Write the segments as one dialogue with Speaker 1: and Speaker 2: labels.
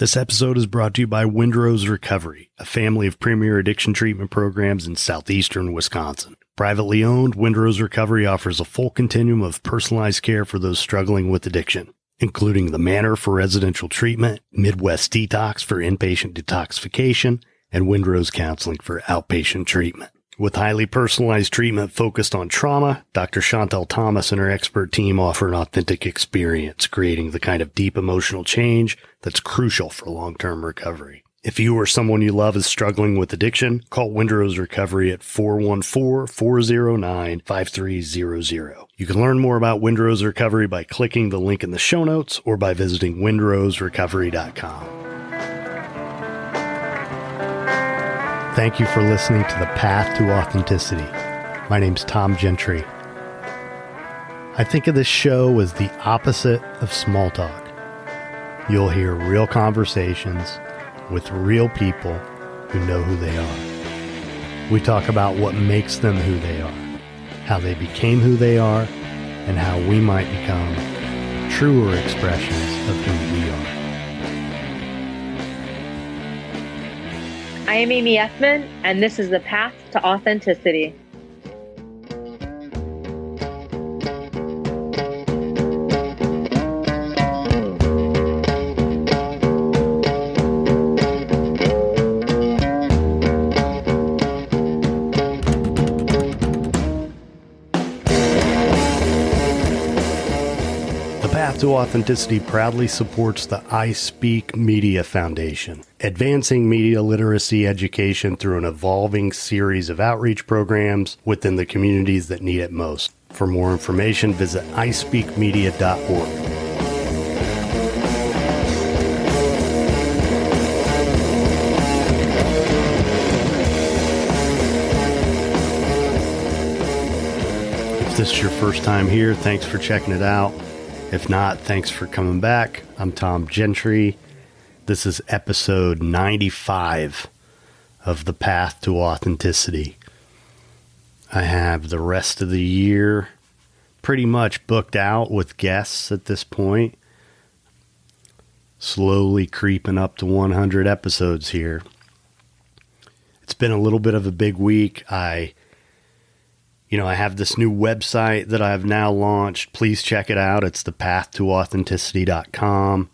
Speaker 1: This episode is brought to you by Windrose Recovery, a family of premier addiction treatment programs in southeastern Wisconsin. Privately owned, Windrose Recovery offers a full continuum of personalized care for those struggling with addiction, including the Manor for residential treatment, Midwest Detox for inpatient detoxification, and Windrose Counseling for outpatient treatment. With highly personalized treatment focused on trauma, Dr. Chantel Thomas and her expert team offer an authentic experience, creating the kind of deep emotional change that's crucial for long-term recovery. If you or someone you love is struggling with addiction, call Windrose Recovery at 414-409-5300. You can learn more about Windrose Recovery by clicking the link in the show notes or by visiting windroserecovery.com. Thank you for listening to The Path to Authenticity. My name's Tom Gentry. I think of this show as the opposite of small talk. You'll hear real conversations with real people who know who they are. We talk about what makes them who they are, how they became who they are, and how we might become truer expressions of who we are.
Speaker 2: I am Amy Effman, and this is The Path to Authenticity.
Speaker 1: The Path to Authenticity proudly supports the iSpeak Media Foundation, advancing media literacy education through an evolving series of outreach programs within the communities that need it most. For more information, visit ispeakmedia.org. If this is your first time here, thanks for checking it out. If not, thanks for coming back. I'm Tom Gentry. This is episode 95 of The Path to Authenticity. I have the rest of the year pretty much booked out with guests at this point. Slowly creeping up to 100 episodes here. It's been a little bit of a big week. I have this new website that I've now launched. Please check it out. It's thepathtooauthenticity.com.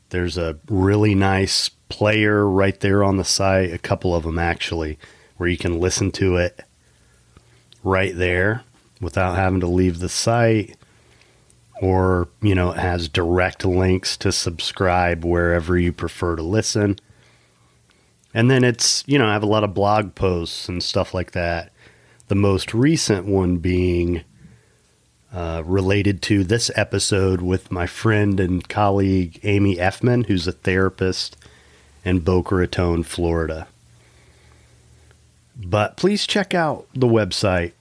Speaker 1: There's a really nice player right there on the site, a couple of them actually, where you can listen to it right there without having to leave the site. Or, it has direct links to subscribe wherever you prefer to listen. And then it's, I have a lot of blog posts and stuff like that. The most recent one being related to this episode with my friend and colleague, Amy Effman, who's a therapist in Boca Raton, Florida. But please check out the website.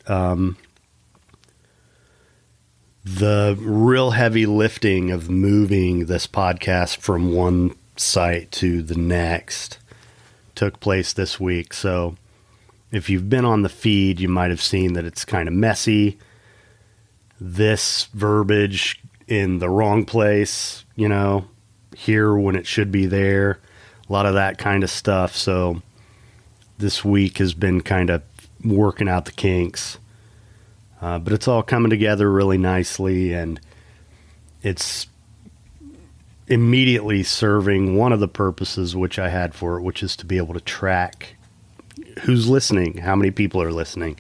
Speaker 1: The real heavy lifting of moving this podcast from one site to the next took place this week. So if you've been on the feed, you might have seen that it's kind of messy. This verbiage in the wrong place, here when it should be there. A lot of that kind of stuff. So this week has been kind of working out the kinks. But it's all coming together really nicely, and it's immediately serving one of the purposes which I had for it, which is to be able to track who's listening, how many people are listening.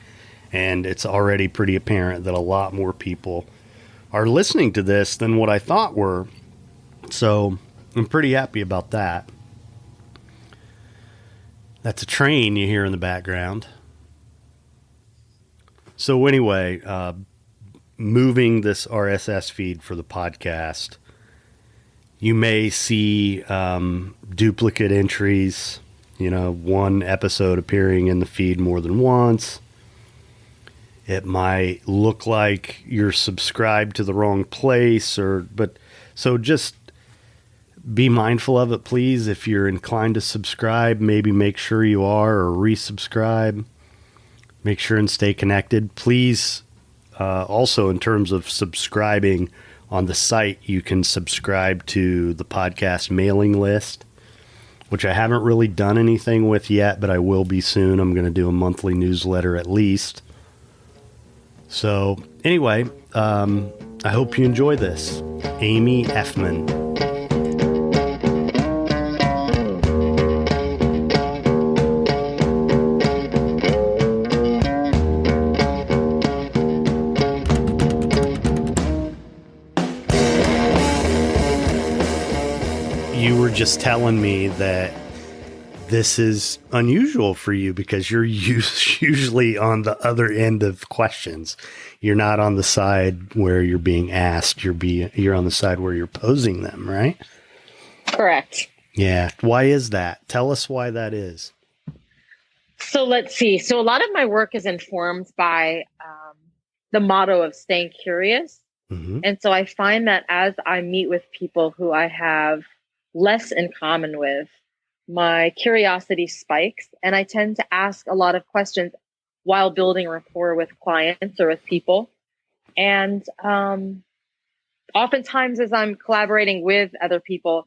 Speaker 1: And it's already pretty apparent that a lot more people are listening to this than what I thought were. So I'm pretty happy about that. That's a train you hear in the background. So anyway, moving this RSS feed for the podcast, you may see duplicate entries. One episode appearing in the feed more than once. It might look like you're subscribed to the wrong place, so just be mindful of it, please. If you're inclined to subscribe, maybe make sure you are, or resubscribe. Make sure and stay connected. Please, also in terms of subscribing on the site, you can subscribe to the podcast mailing list. which I haven't really done anything with yet, but I will be soon. I'm going to do a monthly newsletter at least. So anyway, I hope you enjoy this. Amy Effman. You were just telling me that this is unusual for you because you're usually on the other end of questions. You're not on the side where you're being asked. You're on the side where you're posing them, right?
Speaker 2: Correct.
Speaker 1: Yeah. Why is that? Tell us why that is.
Speaker 2: So let's see. So a lot of my work is informed by the motto of staying curious.
Speaker 1: Mm-hmm.
Speaker 2: And so I find that as I meet with people who I have less in common with, my curiosity spikes, and I tend to ask a lot of questions while building rapport with clients or with people. And oftentimes as I'm collaborating with other people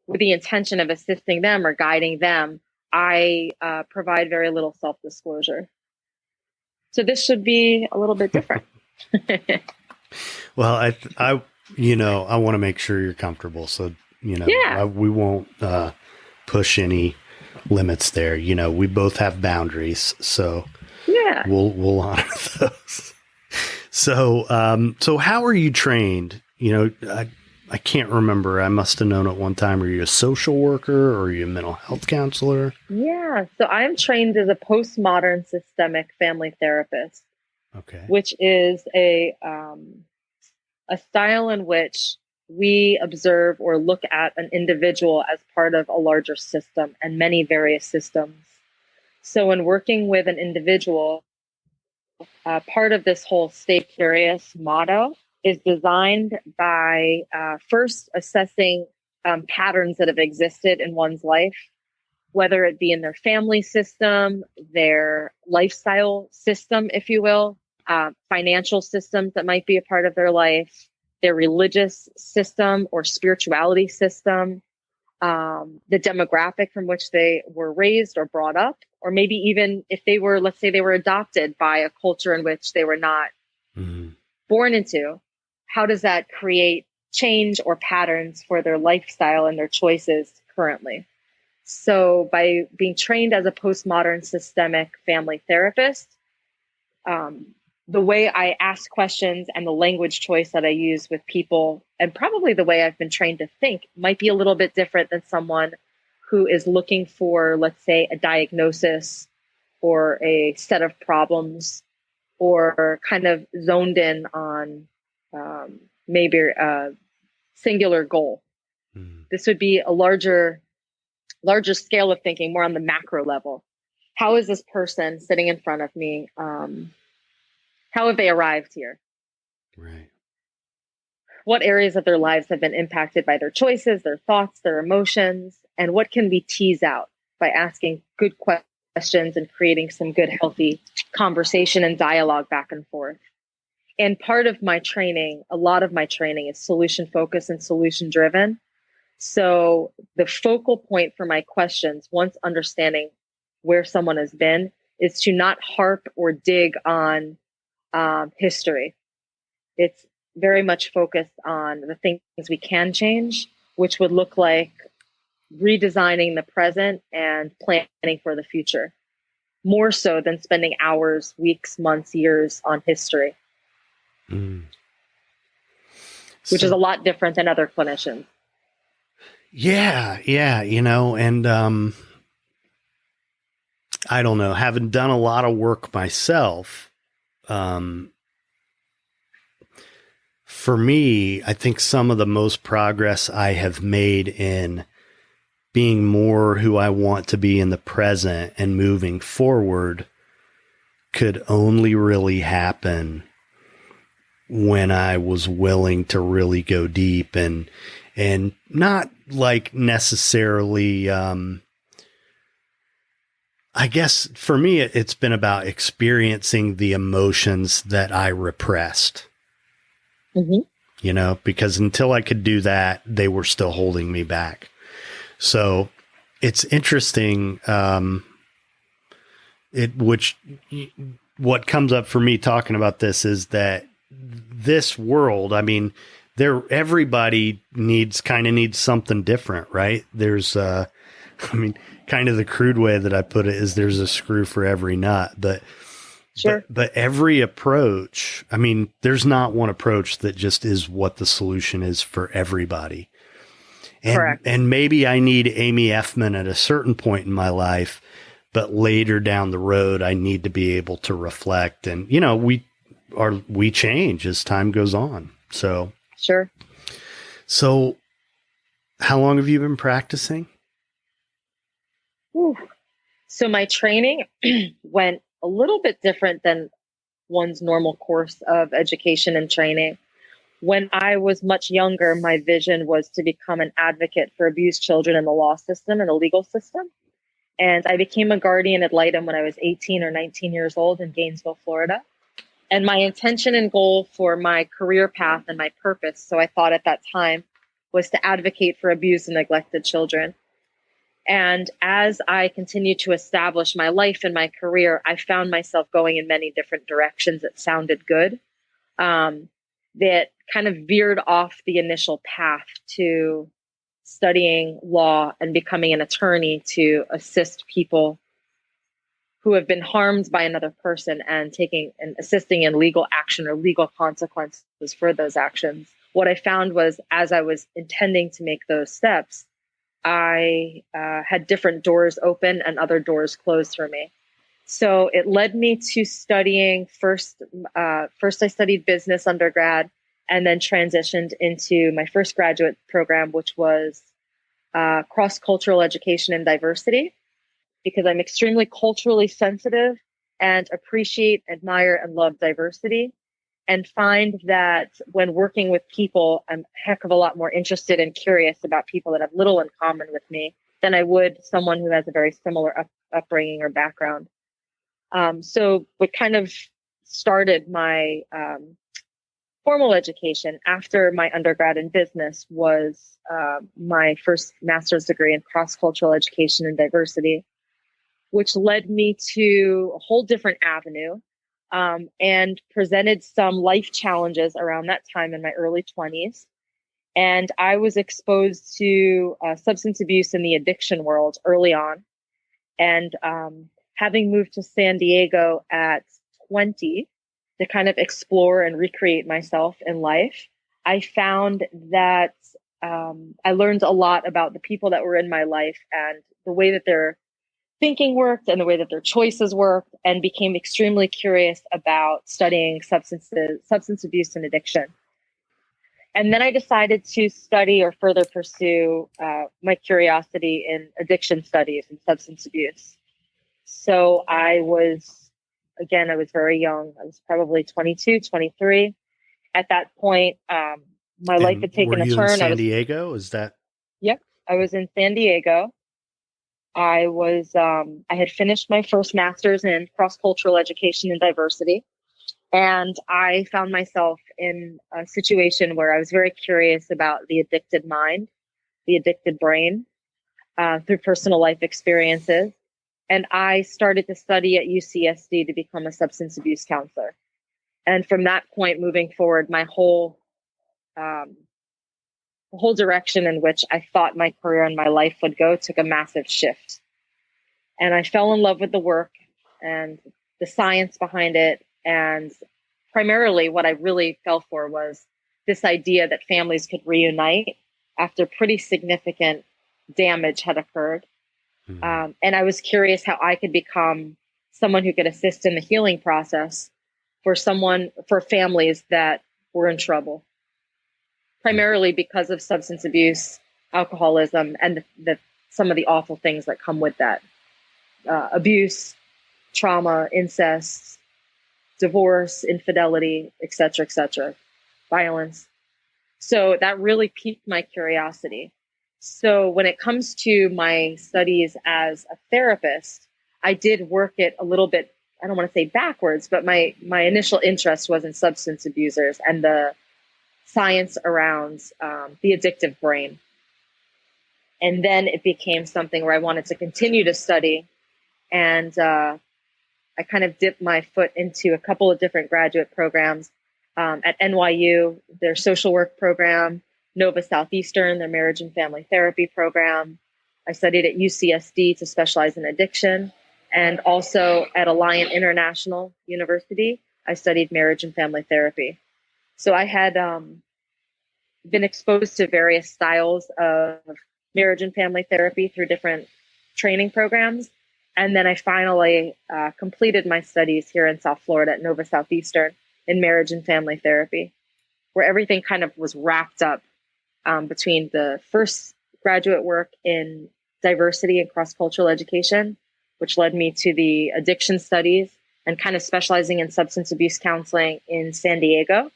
Speaker 2: with the intention of assisting them or guiding them, I provide very little self-disclosure. So this should be a little bit different.
Speaker 1: Well, I want to make sure you're comfortable. So, we won't push any limits there. We both have boundaries, so
Speaker 2: yeah,
Speaker 1: we'll honor those. So how are you trained? I can't remember. I must have known at one time. Are you a social worker or are you a mental health counselor?
Speaker 2: Yeah. So I am trained as a postmodern systemic family therapist.
Speaker 1: Okay.
Speaker 2: Which is a style in which we observe or look at an individual as part of a larger system and many various systems. So in working with an individual, part of this whole stay curious motto is designed by first assessing patterns that have existed in one's life, whether it be in their family system, their lifestyle system, if you will, financial systems that might be a part of their life, their religious system or spirituality system, the demographic from which they were raised or brought up, or maybe even if they were, let's say they were adopted by a culture in which they were not born into, how does that create change or patterns for their lifestyle and their choices currently? So by being trained as a postmodern systemic family therapist, the way I ask questions and the language choice that I use with people, and probably the way I've been trained to think, might be a little bit different than someone who is looking for, let's say, a diagnosis or a set of problems, or kind of zoned in on maybe a singular goal. This would be a larger scale of thinking, more on the macro level. How is this person sitting in front of me? How have they arrived here?
Speaker 1: Right.
Speaker 2: What areas of their lives have been impacted by their choices, their thoughts, their emotions, and what can we tease out by asking good questions and creating some good, healthy conversation and dialogue back and forth? And part of my training, a lot of my training is solution focused and solution driven. So the focal point for my questions, once understanding where someone has been, is to not harp or dig on history. It's very much focused on the things we can change, which would look like redesigning the present and planning for the future, more so than spending hours, weeks, months, years on history, which is a lot different than other clinicians.
Speaker 1: Yeah. And I don't know, having done a lot of work myself, for me, I think some of the most progress I have made in being more who I want to be in the present and moving forward could only really happen when I was willing to really go deep and not like necessarily, I guess for me, it's been about experiencing the emotions that I repressed, because until I could do that, they were still holding me back. So It's interesting. What comes up for me talking about this is that this world, I mean, everybody needs something different, right? There's, I mean, kind of the crude way that I put it is there's a screw for every nut,
Speaker 2: Sure.
Speaker 1: but every approach, I mean, there's not one approach that just is what the solution is for everybody.
Speaker 2: Correct.
Speaker 1: And maybe I need Amy Effman at a certain point in my life, but later down the road, I need to be able to reflect. And, you know, we change as time goes on. So,
Speaker 2: sure.
Speaker 1: So how long have you been practicing?
Speaker 2: Whew. So my training went a little bit different than one's normal course of education and training. When I was much younger, my vision was to become an advocate for abused children in the law system and the legal system. And I became a guardian ad litem when I was 18 or 19 years old in Gainesville, Florida. And my intention and goal for my career path and my purpose, so I thought at that time, was to advocate for abused and neglected children. And as I continued to establish my life and my career, I found myself going in many different directions that sounded good, that kind of veered off the initial path to studying law and becoming an attorney to assist people who have been harmed by another person and assisting in legal action or legal consequences for those actions. What I found was, as I was intending to make those steps, I had different doors open and other doors closed for me. So it led me to studying first I studied business undergrad and then transitioned into my first graduate program, which was cross-cultural education and diversity, because I'm extremely culturally sensitive and appreciate, admire, and love diversity, and find that when working with people, I'm a heck of a lot more interested and curious about people that have little in common with me than I would someone who has a very similar upbringing or background. So what kind of started my formal education after my undergrad in business was my first master's degree in cross-cultural education and diversity, which led me to a whole different avenue and presented some life challenges around that time in my early 20s. And I was exposed to substance abuse in the addiction world early on. And having moved to San Diego at 20 to kind of explore and recreate myself in life, I found that I learned a lot about the people that were in my life and the way that their thinking worked and the way that their choices worked, and became extremely curious about studying substance abuse and addiction. And then I decided to study or further pursue my curiosity in addiction studies and substance abuse. So I was very young. I was probably 22, 23. At that point, my life had taken a turn.
Speaker 1: Were you in San Diego? Is that?
Speaker 2: Yep. I was in San Diego. I had finished my first master's in cross-cultural education and diversity. And I found myself in a situation where I was very curious about the addicted mind, the addicted brain, through personal life experiences. And I started to study at UCSD to become a substance abuse counselor. And from that point moving forward, my whole direction in which I thought my career and my life would go took a massive shift. And I fell in love with the work and the science behind it. And primarily what I really fell for was this idea that families could reunite after pretty significant damage had occurred. Mm-hmm. And I was curious how I could become someone who could assist in the healing process for families that were in trouble, primarily because of substance abuse, alcoholism, and some of the awful things that come with that. Abuse, trauma, incest, divorce, infidelity, et cetera, violence. So that really piqued my curiosity. So when it comes to my studies as a therapist, I did work it a little bit, I don't want to say backwards, but my initial interest was in substance abusers and the science around the addictive brain. And then it became something where I wanted to continue to study. And I kind of dipped my foot into a couple of different graduate programs at NYU, their social work program, Nova Southeastern, their marriage and family therapy program. I studied at UCSD to specialize in addiction. And also at Alliant International University, I studied marriage and family therapy. So I had been exposed to various styles of marriage and family therapy through different training programs. And then I finally completed my studies here in South Florida at Nova Southeastern in marriage and family therapy, where everything kind of was wrapped up between the first graduate work in diversity and cross-cultural education, which led me to the addiction studies and kind of specializing in substance abuse counseling in San Diego,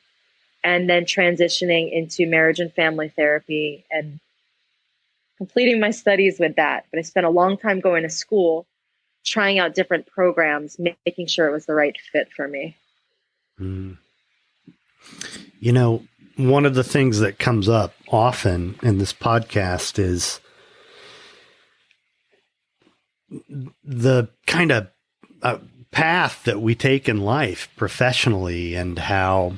Speaker 2: and then transitioning into marriage and family therapy and completing my studies with that. But I spent a long time going to school, trying out different programs, making sure it was the right fit for me.
Speaker 1: Mm. You know, one of the things that comes up often in this podcast is the kind of path that we take in life professionally, and how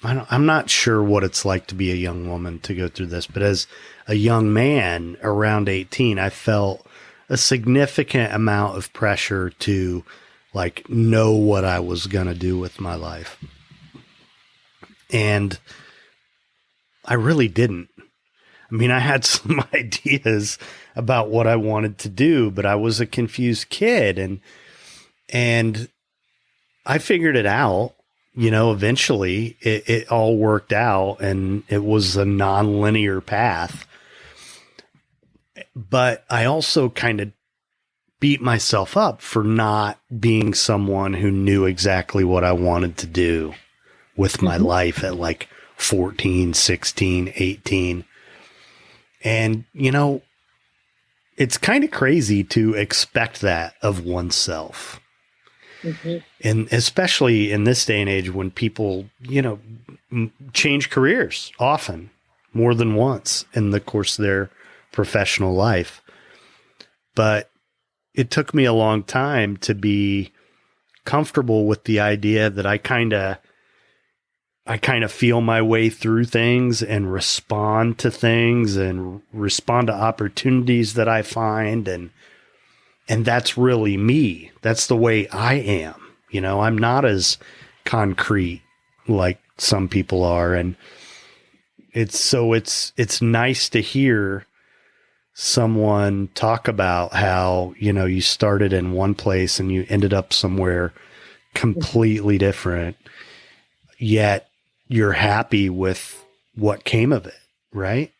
Speaker 1: I'm not sure what it's like to be a young woman to go through this, but as a young man around 18, I felt a significant amount of pressure to like know what I was going to do with my life. And I really didn't. I mean, I had some ideas about what I wanted to do, but I was a confused kid, and I figured it out. You know, eventually it all worked out, and it was a nonlinear path. But I also kind of beat myself up for not being someone who knew exactly what I wanted to do with my life at like 14, 16, 18. And, you know, it's kind of crazy to expect that of oneself. Mm-hmm. And especially in this day and age when people, you know, change careers often more than once in the course of their professional life. But it took me a long time to be comfortable with the idea that I kind of feel my way through things and respond to things and respond to opportunities that I find. And that's really me. That's the way I am. You know, I'm not as concrete like some people are. And it's nice to hear someone talk about how, you know, you started in one place and you ended up somewhere completely different, yet you're happy with what came of it, right?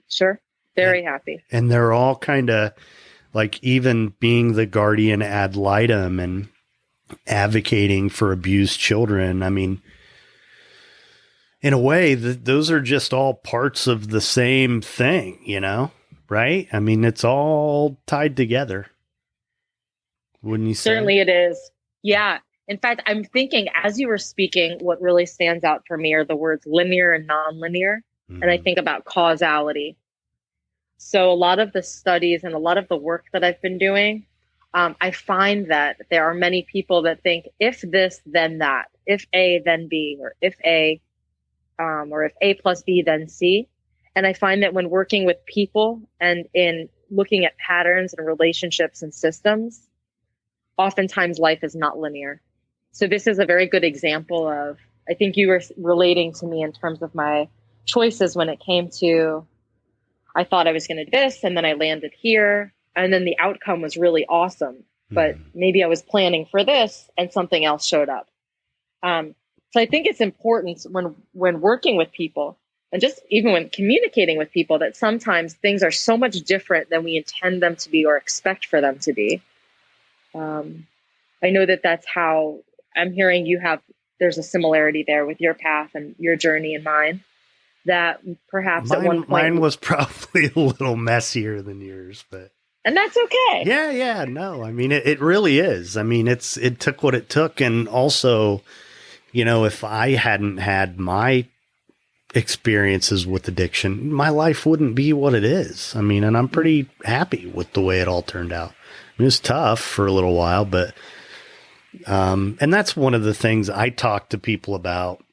Speaker 2: Sure. Very happy.
Speaker 1: And they're all kind of like, even being the guardian ad litem and advocating for abused children. I mean, in a way, those are just all parts of the same thing, you know? Right? I mean, it's all tied together. Wouldn't you say?
Speaker 2: Certainly it is. Yeah. In fact, I'm thinking as you were speaking, what really stands out for me are the words linear and nonlinear. Mm-hmm. And I think about causality. So a lot of the studies and a lot of the work that I've been doing, I find that there are many people that think if this, then that, if A, then B, or if A plus B, then C. And I find that when working with people and in looking at patterns and relationships and systems, oftentimes life is not linear. So this is a very good example of, I think you were relating to me in terms of my choices when it came to, I thought I was going to do this, and then I landed here, and then the outcome was really awesome. But maybe I was planning for this and something else showed up. So I think it's important when working with people, and just even when communicating with people, that sometimes things are so much different than we intend them to be or expect for them to be. I know that's how I'm hearing there's a similarity there with your path and your journey and mine, that perhaps at one point.
Speaker 1: Mine was probably a little messier than yours, but.
Speaker 2: And that's okay.
Speaker 1: Yeah. No, I mean, it really is. I mean, it took what it took. And also, you know, if I hadn't had my experiences with addiction, my life wouldn't be what it is. I mean, and I'm pretty happy with the way it all turned out. I mean, it was tough for a little while, but, and that's one of the things I talk to people about.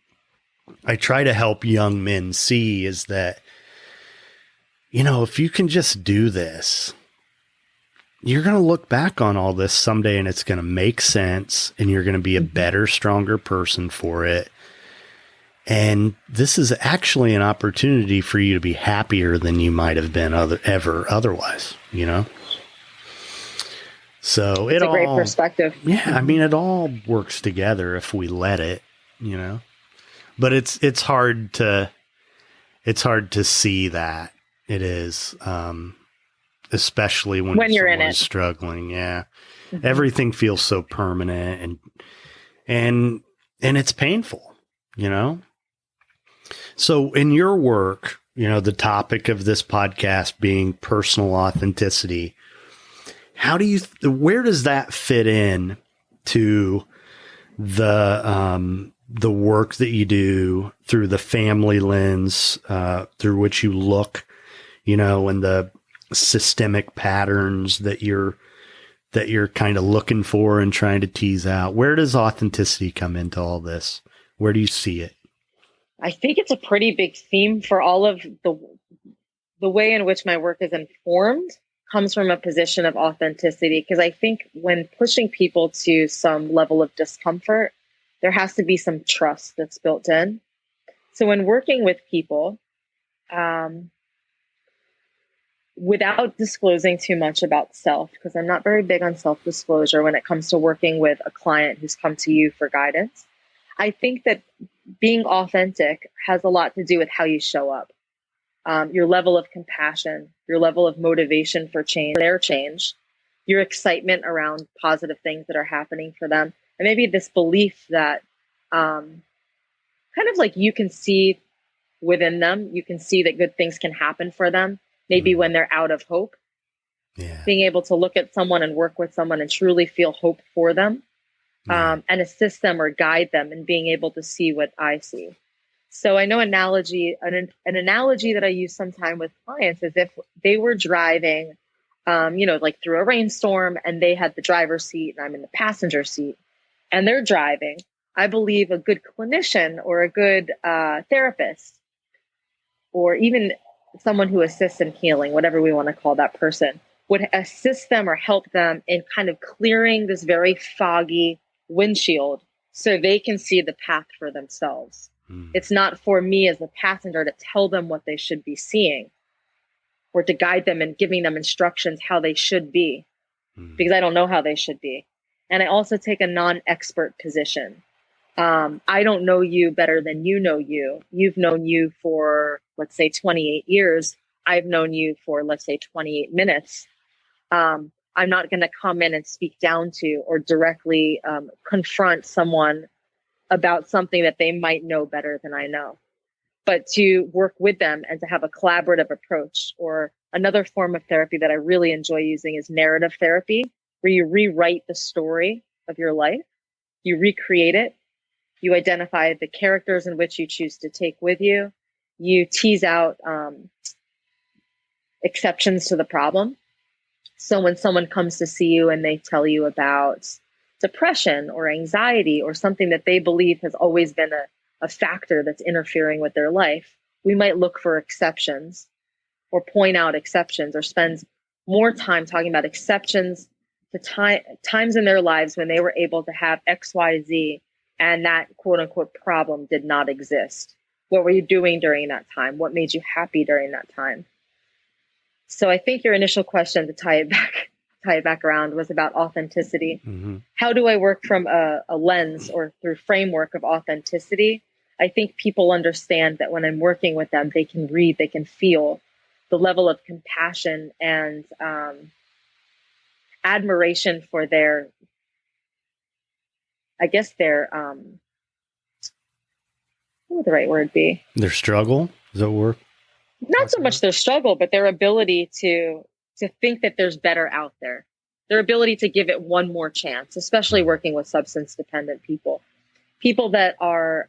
Speaker 1: I try to help young men see is that, you know, if you can just do this, you're going to look back on all this someday and it's going to make sense and you're going to be a better, stronger person for it. And this is actually an opportunity for you to be happier than you might have been ever otherwise, you know? So it's
Speaker 2: a great perspective.
Speaker 1: Yeah. I mean, it all works together if we let it, you know, but it's hard to see that it is, especially when
Speaker 2: you're in it,
Speaker 1: struggling. Yeah. Mm-hmm. Everything feels so permanent and it's painful, you know? So in your work, you know, the topic of this podcast being personal authenticity, where does that fit in to the work that you do through the family lens, through which you look, you know, and the systemic patterns that you're kind of looking for and trying to tease out? Where does authenticity come into all this? Where do you see it?
Speaker 2: I think it's a pretty big theme for all of the way in which my work is informed comes from a position of authenticity. Because I think when pushing people to some level of discomfort, there has to be some trust that's built in. So when working with people, without disclosing too much about self, because I'm not very big on self-disclosure when it comes to working with a client who's come to you for guidance, I think that being authentic has a lot to do with how you show up. Your level of compassion, your level of motivation for change, their change, your excitement around positive things that are happening for them. And maybe this belief that kind of like you can see within them, you can see that good things can happen for them, maybe when they're out of hope.
Speaker 1: Yeah.
Speaker 2: Being able to look at someone and work with someone and truly feel hope for them. And assist them or guide them in being able to see what I see. So I know an analogy that I use sometime with clients is if they were driving, you know, like through a rainstorm and they had the driver's seat and I'm in the passenger seat and they're driving. I believe a good clinician or a good therapist or even someone who assists in healing, whatever we want to call that person, would assist them or help them in kind of clearing this very foggy windshield so they can see the path for themselves. It's not for me as a passenger to tell them what they should be seeing or to guide them and giving them instructions how they should be, because I don't know how they should be. And I also take a non-expert position. I don't know you better than you know you. You've known you for, let's say, 28 years. I've known you for, let's say, 28 minutes. I'm not going to come in and speak down to or directly confront someone about something that they might know better than I know, but to work with them and to have a collaborative approach. Or another form of therapy that I really enjoy using is narrative therapy, where you rewrite the story of your life, you recreate it, you identify the characters in which you choose to take with you, you tease out exceptions to the problem. So when someone comes to see you and they tell you about depression or anxiety or something that they believe has always been a factor that's interfering with their life, we might look for exceptions or point out exceptions or spend more time talking about exceptions to times in their lives when they were able to have X, Y, Z, and that quote unquote problem did not exist. What were you doing during that time? What made you happy during that time? So I think your initial question, to tie it back around, was about authenticity. Mm-hmm. How do I work from a lens or through framework of authenticity? I think people understand that when I'm working with them, they can read, they can feel the level of compassion and admiration for their, I guess what would the right word be?
Speaker 1: Their struggle? Does that work?
Speaker 2: Not so much their struggle, but their ability to think that there's better out there. Their ability to give it one more chance, especially working with substance dependent people. People that are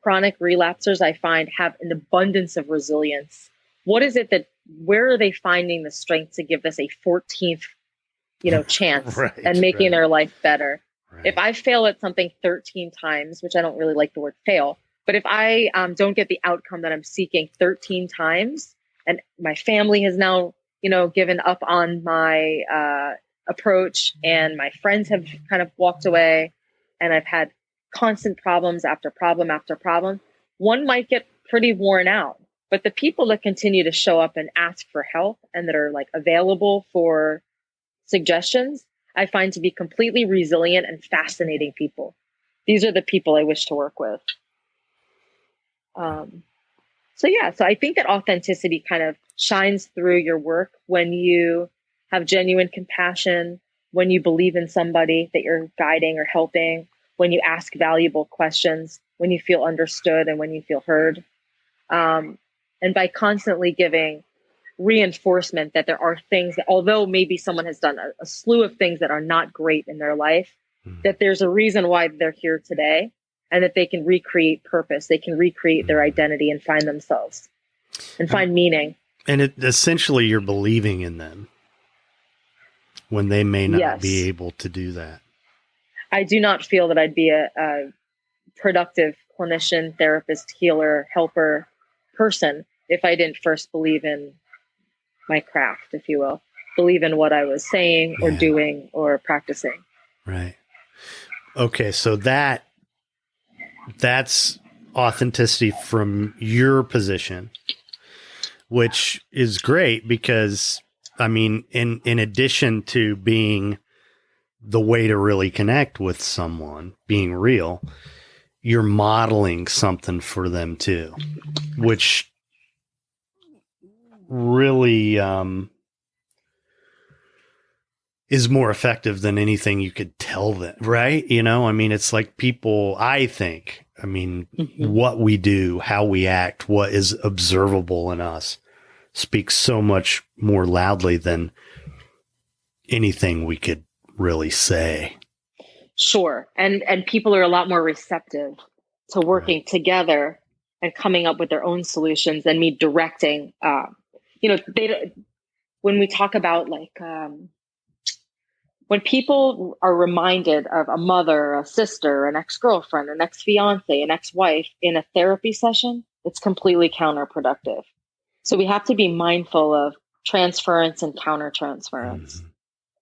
Speaker 2: chronic relapsers, I find, have an abundance of resilience. What is it where are they finding the strength to give this a 14th, chance
Speaker 1: Right,
Speaker 2: and making
Speaker 1: right.
Speaker 2: their life better?
Speaker 1: Right.
Speaker 2: If I fail at something 13 times, which I don't really like the word fail, but if I don't get the outcome that I'm seeking 13 times, and my family has now, given up on my approach, and my friends have kind of walked away, and I've had constant problems after problem after problem, one might get pretty worn out. But the people that continue to show up and ask for help and that are like available for suggestions, I find to be completely resilient and fascinating people. These are the people I wish to work with. So I think that authenticity kind of shines through your work when you have genuine compassion, when you believe in somebody that you're guiding or helping, when you ask valuable questions, when you feel understood and when you feel heard. And by constantly giving reinforcement that there are things that, although maybe someone has done a slew of things that are not great in their life, that there's a reason why they're here today, and that they can recreate purpose. They can recreate their identity and find themselves and find meaning.
Speaker 1: And essentially you're believing in them when they may not be able to do that.
Speaker 2: I do not feel that I'd be a productive clinician, therapist, healer, helper person if I didn't first believe in my craft, if you will, believe in what I was saying or doing or practicing.
Speaker 1: Right. Okay. So that's authenticity from your position, which is great because, I mean, in addition to being the way to really connect with someone, being real, you're modeling something for them too, which really is more effective than anything you could tell them, right? I mean, it's like people, I think, what we do, how we act, what is observable in us speaks so much more loudly than anything we could really say.
Speaker 2: Sure. And people are a lot more receptive to working together and coming up with their own solutions than me directing. When we talk about when people are reminded of a mother, a sister, an ex-girlfriend, an ex-fiance, an ex-wife in a therapy session, it's completely counterproductive. So we have to be mindful of transference and countertransference. Mm-hmm.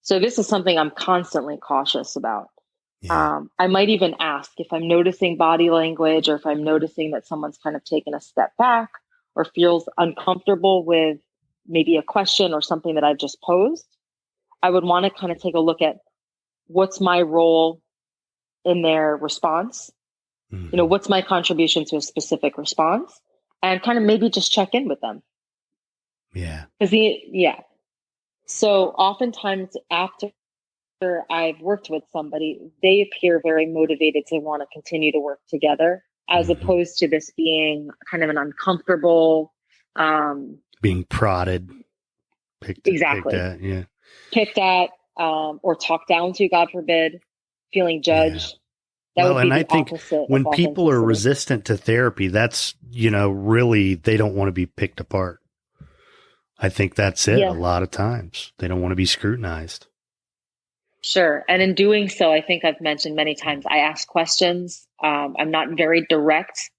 Speaker 2: So this is something I'm constantly cautious about. Yeah. I might even ask if I'm noticing body language, or if I'm noticing that someone's kind of taken a step back or feels uncomfortable with maybe a question or something that I've just posed. I would want to kind of take a look at what's my role in their response. Mm-hmm. What's my contribution to a specific response, and kind of maybe just check in with them.
Speaker 1: Yeah.
Speaker 2: So oftentimes after I've worked with somebody, they appear very motivated to want to continue to work together, as mm-hmm. opposed to this being kind of an uncomfortable,
Speaker 1: being prodded, picked at,
Speaker 2: or talked down to, God forbid, feeling judged.
Speaker 1: Yeah. And I think when people are resistant to therapy, that's, really, they don't want to be picked apart. I think that's it. Yeah. A lot of times they don't want to be scrutinized.
Speaker 2: Sure. And in doing so, I think I've mentioned many times, I ask questions. I'm not very direct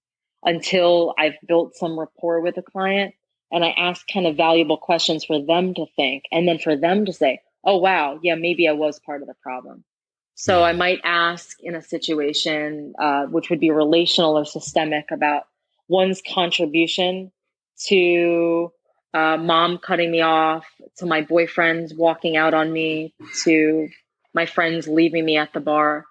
Speaker 2: until I've built some rapport with a client. And I ask kind of valuable questions for them to think, and then for them to say, oh, wow, yeah, maybe I was part of the problem. So I might ask in a situation, which would be relational or systemic, about one's contribution to mom cutting me off, to my boyfriend walking out on me, to my friends leaving me at the bar,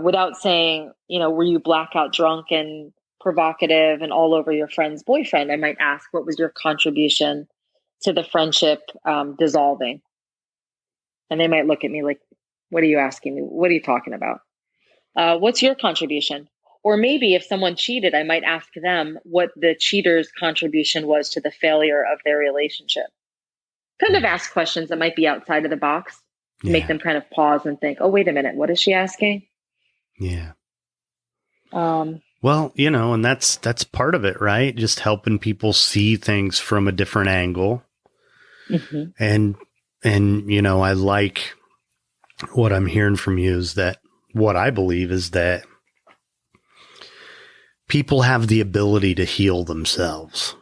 Speaker 2: without saying, were you blackout drunk and provocative and all over your friend's boyfriend? I might ask, what was your contribution to the friendship dissolving? And they might look at me like, what are you asking me? What are you talking about? What's your contribution? Or maybe if someone cheated, I might ask them what the cheater's contribution was to the failure of their relationship. Kind of ask questions that might be outside of the box to make them kind of pause and think, oh, wait a minute, what is she asking?
Speaker 1: Yeah. Well, and that's part of it, right? Just helping people see things from a different angle.
Speaker 2: Mm-hmm.
Speaker 1: And I like what I'm hearing from you is that what I believe is that people have the ability to heal themselves.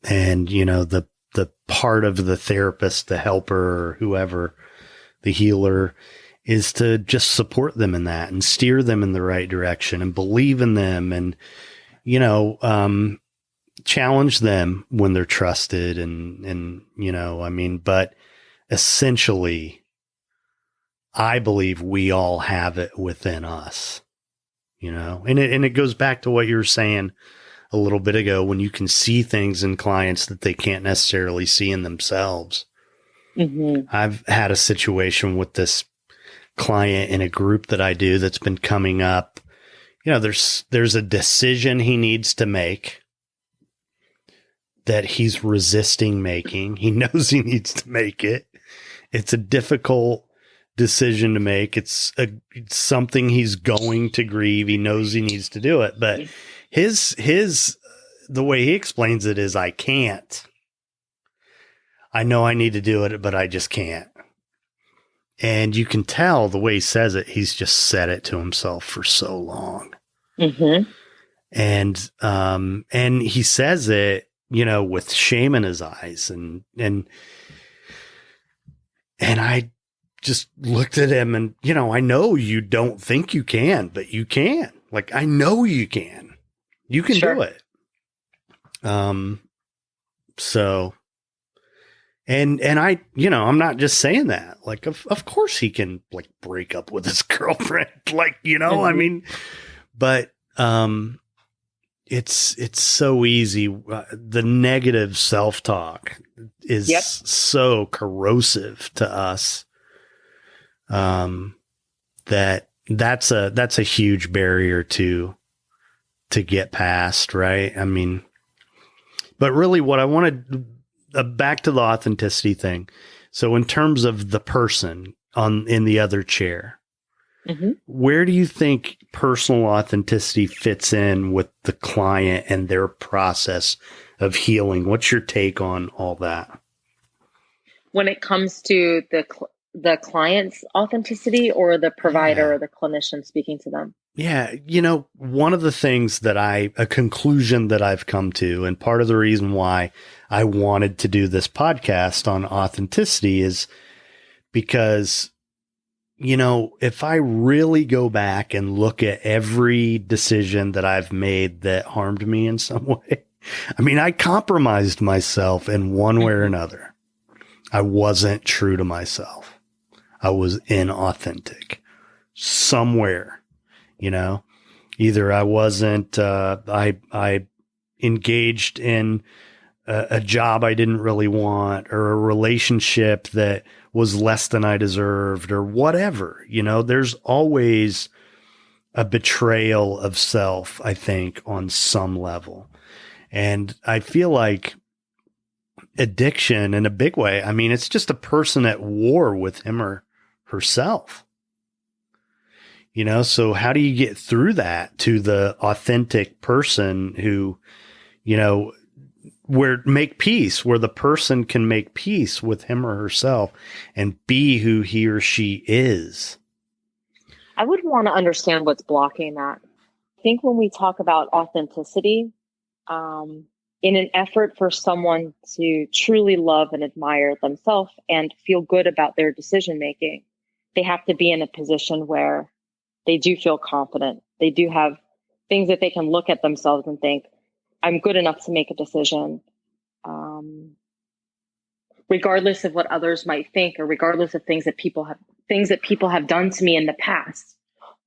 Speaker 1: And, the part of the therapist, the helper, or whoever, the healer, is to just support them in that and steer them in the right direction and believe in them and, challenge them when they're trusted but essentially I believe we all have it within us, and it goes back to what you were saying a little bit ago, when you can see things in clients that they can't necessarily see in themselves.
Speaker 2: Mm-hmm.
Speaker 1: I've had a situation with this client in a group that I do that's been coming up. There's a decision he needs to make that he's resisting making. He knows he needs to make it. It's a difficult decision to make. It's something he's going to grieve. He knows he needs to do it, but the way he explains it is, I can't. I know I need to do it, but I just can't. And you can tell the way he says it, he's just said it to himself for so long.
Speaker 2: Mm-hmm.
Speaker 1: And he says it, with shame in his eyes. And I just looked at him and, I know you don't think you can, but you can. Like, I know you can. You can do it. So, and I, I'm not just saying that, like, of course he can, like, break up with his girlfriend, like,
Speaker 2: Mm-hmm.
Speaker 1: I mean, but, it's so easy. The negative self-talk is so corrosive to us. That's a huge barrier to get past. Right. I mean, but really what I wanted, back to the authenticity thing. So in terms of the person in the other chair,
Speaker 2: mm-hmm.
Speaker 1: where do you think personal authenticity fits in with the client and their process of healing? What's your take on all that?
Speaker 2: When it comes to the client's authenticity, or the provider or the clinician speaking to them?
Speaker 1: Yeah. One of the things a conclusion that I've come to, and part of the reason why I wanted to do this podcast on authenticity, is because, if I really go back and look at every decision that I've made that harmed me in some way, I mean, I compromised myself in one way or another. I wasn't true to myself. I was inauthentic somewhere, either I wasn't, I engaged in a job I didn't really want, or a relationship that was less than I deserved, or whatever. There's always a betrayal of self, I think, on some level. And I feel like addiction, in a big way, I mean, it's just a person at war with him or herself. So how do you get through that to the authentic person who, where the person can make peace with him or herself and be who he or she is?
Speaker 2: I would want to understand what's blocking that. I think when we talk about authenticity, in an effort for someone to truly love and admire themselves and feel good about their decision making, they have to be in a position where they do feel confident. They do have things that they can look at themselves and think, I'm good enough to make a decision, regardless of what others might think, or regardless of things that people have done to me in the past,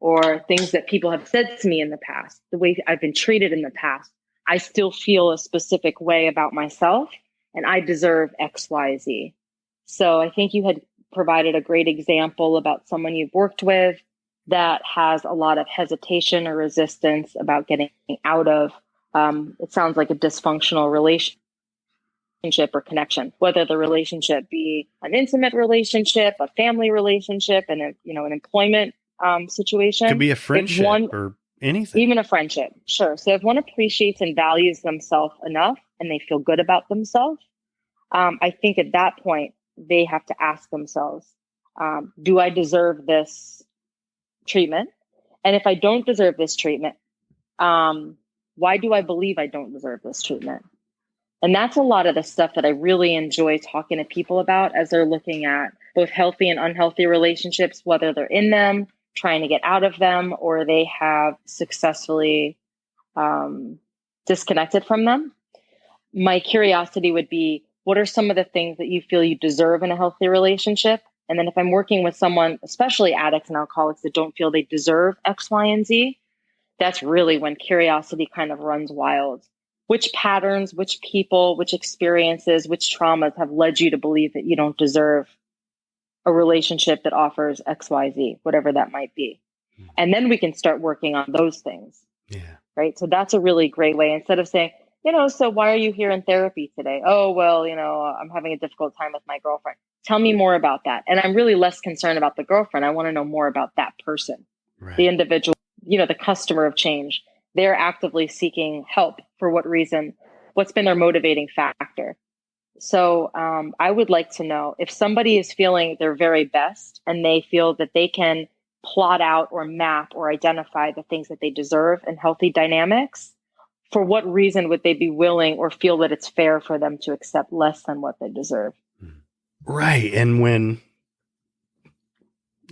Speaker 2: or things that people have said to me in the past, the way I've been treated in the past. I still feel a specific way about myself, and I deserve X, Y, Z. So I think you had provided a great example about someone you've worked with that has a lot of hesitation or resistance about getting out of, it sounds like, a dysfunctional relationship or connection, whether the relationship be an intimate relationship, a family relationship, and an employment situation.
Speaker 1: It could be a friendship, or anything.
Speaker 2: Even a friendship. Sure. So if one appreciates and values themselves enough and they feel good about themselves, I think at that point, they have to ask themselves, do I deserve this treatment? And if I don't deserve this treatment, why do I believe I don't deserve this treatment? And that's a lot of the stuff that I really enjoy talking to people about as they're looking at both healthy and unhealthy relationships, whether they're in them, trying to get out of them, or they have successfully disconnected from them. My curiosity would be, what are some of the things that you feel you deserve in a healthy relationship? And then if I'm working with someone, especially addicts and alcoholics that don't feel they deserve X, Y, and Z, that's really when curiosity kind of runs wild. Which patterns, which people, which experiences, which traumas have led you to believe that you don't deserve a relationship that offers X, Y, Z, whatever that might be. And then we can start working on those things.
Speaker 1: Yeah.
Speaker 2: Right. So that's a really great way. Instead of saying, so why are you here in therapy today? Oh, well, I'm having a difficult time with my girlfriend. Tell me more about that. And I'm really less concerned about the girlfriend. I want to know more about that person,
Speaker 1: Right.
Speaker 2: The individual, the customer of change. They're actively seeking help. For what reason? What's been their motivating factor? So I would like to know if somebody is feeling their very best and they feel that they can plot out or map or identify the things that they deserve in healthy dynamics, for what reason would they be willing or feel that it's fair for them to accept less than what they deserve?
Speaker 1: Right. And when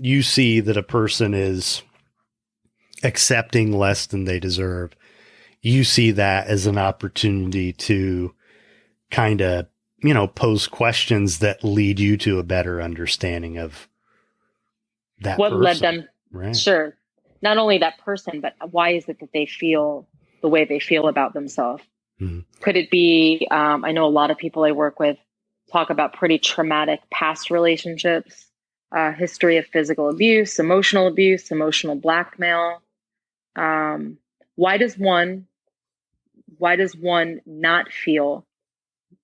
Speaker 1: you see that a person is accepting less than they deserve, you see that as an opportunity to kind of, pose questions that lead you to a better understanding of that
Speaker 2: what
Speaker 1: person.
Speaker 2: Led them.
Speaker 1: Right.
Speaker 2: Sure. Not only that person, but why is it that they feel the way they feel about themselves?
Speaker 1: Mm-hmm.
Speaker 2: Could it be, I know a lot of people I work with talk about pretty traumatic past relationships, history of physical abuse, emotional blackmail. Why does one not feel,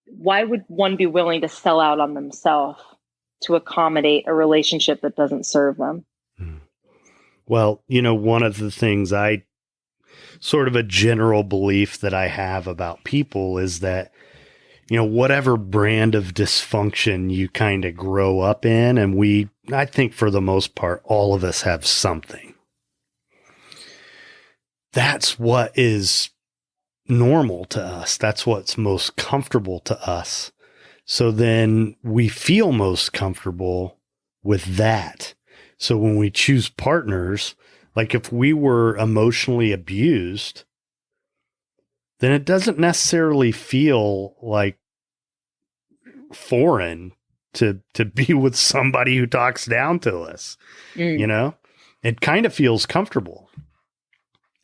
Speaker 2: why would one be willing to sell out on themselves to accommodate a relationship that doesn't serve them?
Speaker 1: Well, one of the things sort of a general belief that I have about people is that, whatever brand of dysfunction you kind of grow up in, and I think for the most part, all of us have something. That's what is normal to us. That's what's most comfortable to us. So then we feel most comfortable with that. So when we choose partners, like if we were emotionally abused, then it doesn't necessarily feel like foreign to be with somebody who talks down to us. It kind of feels comfortable.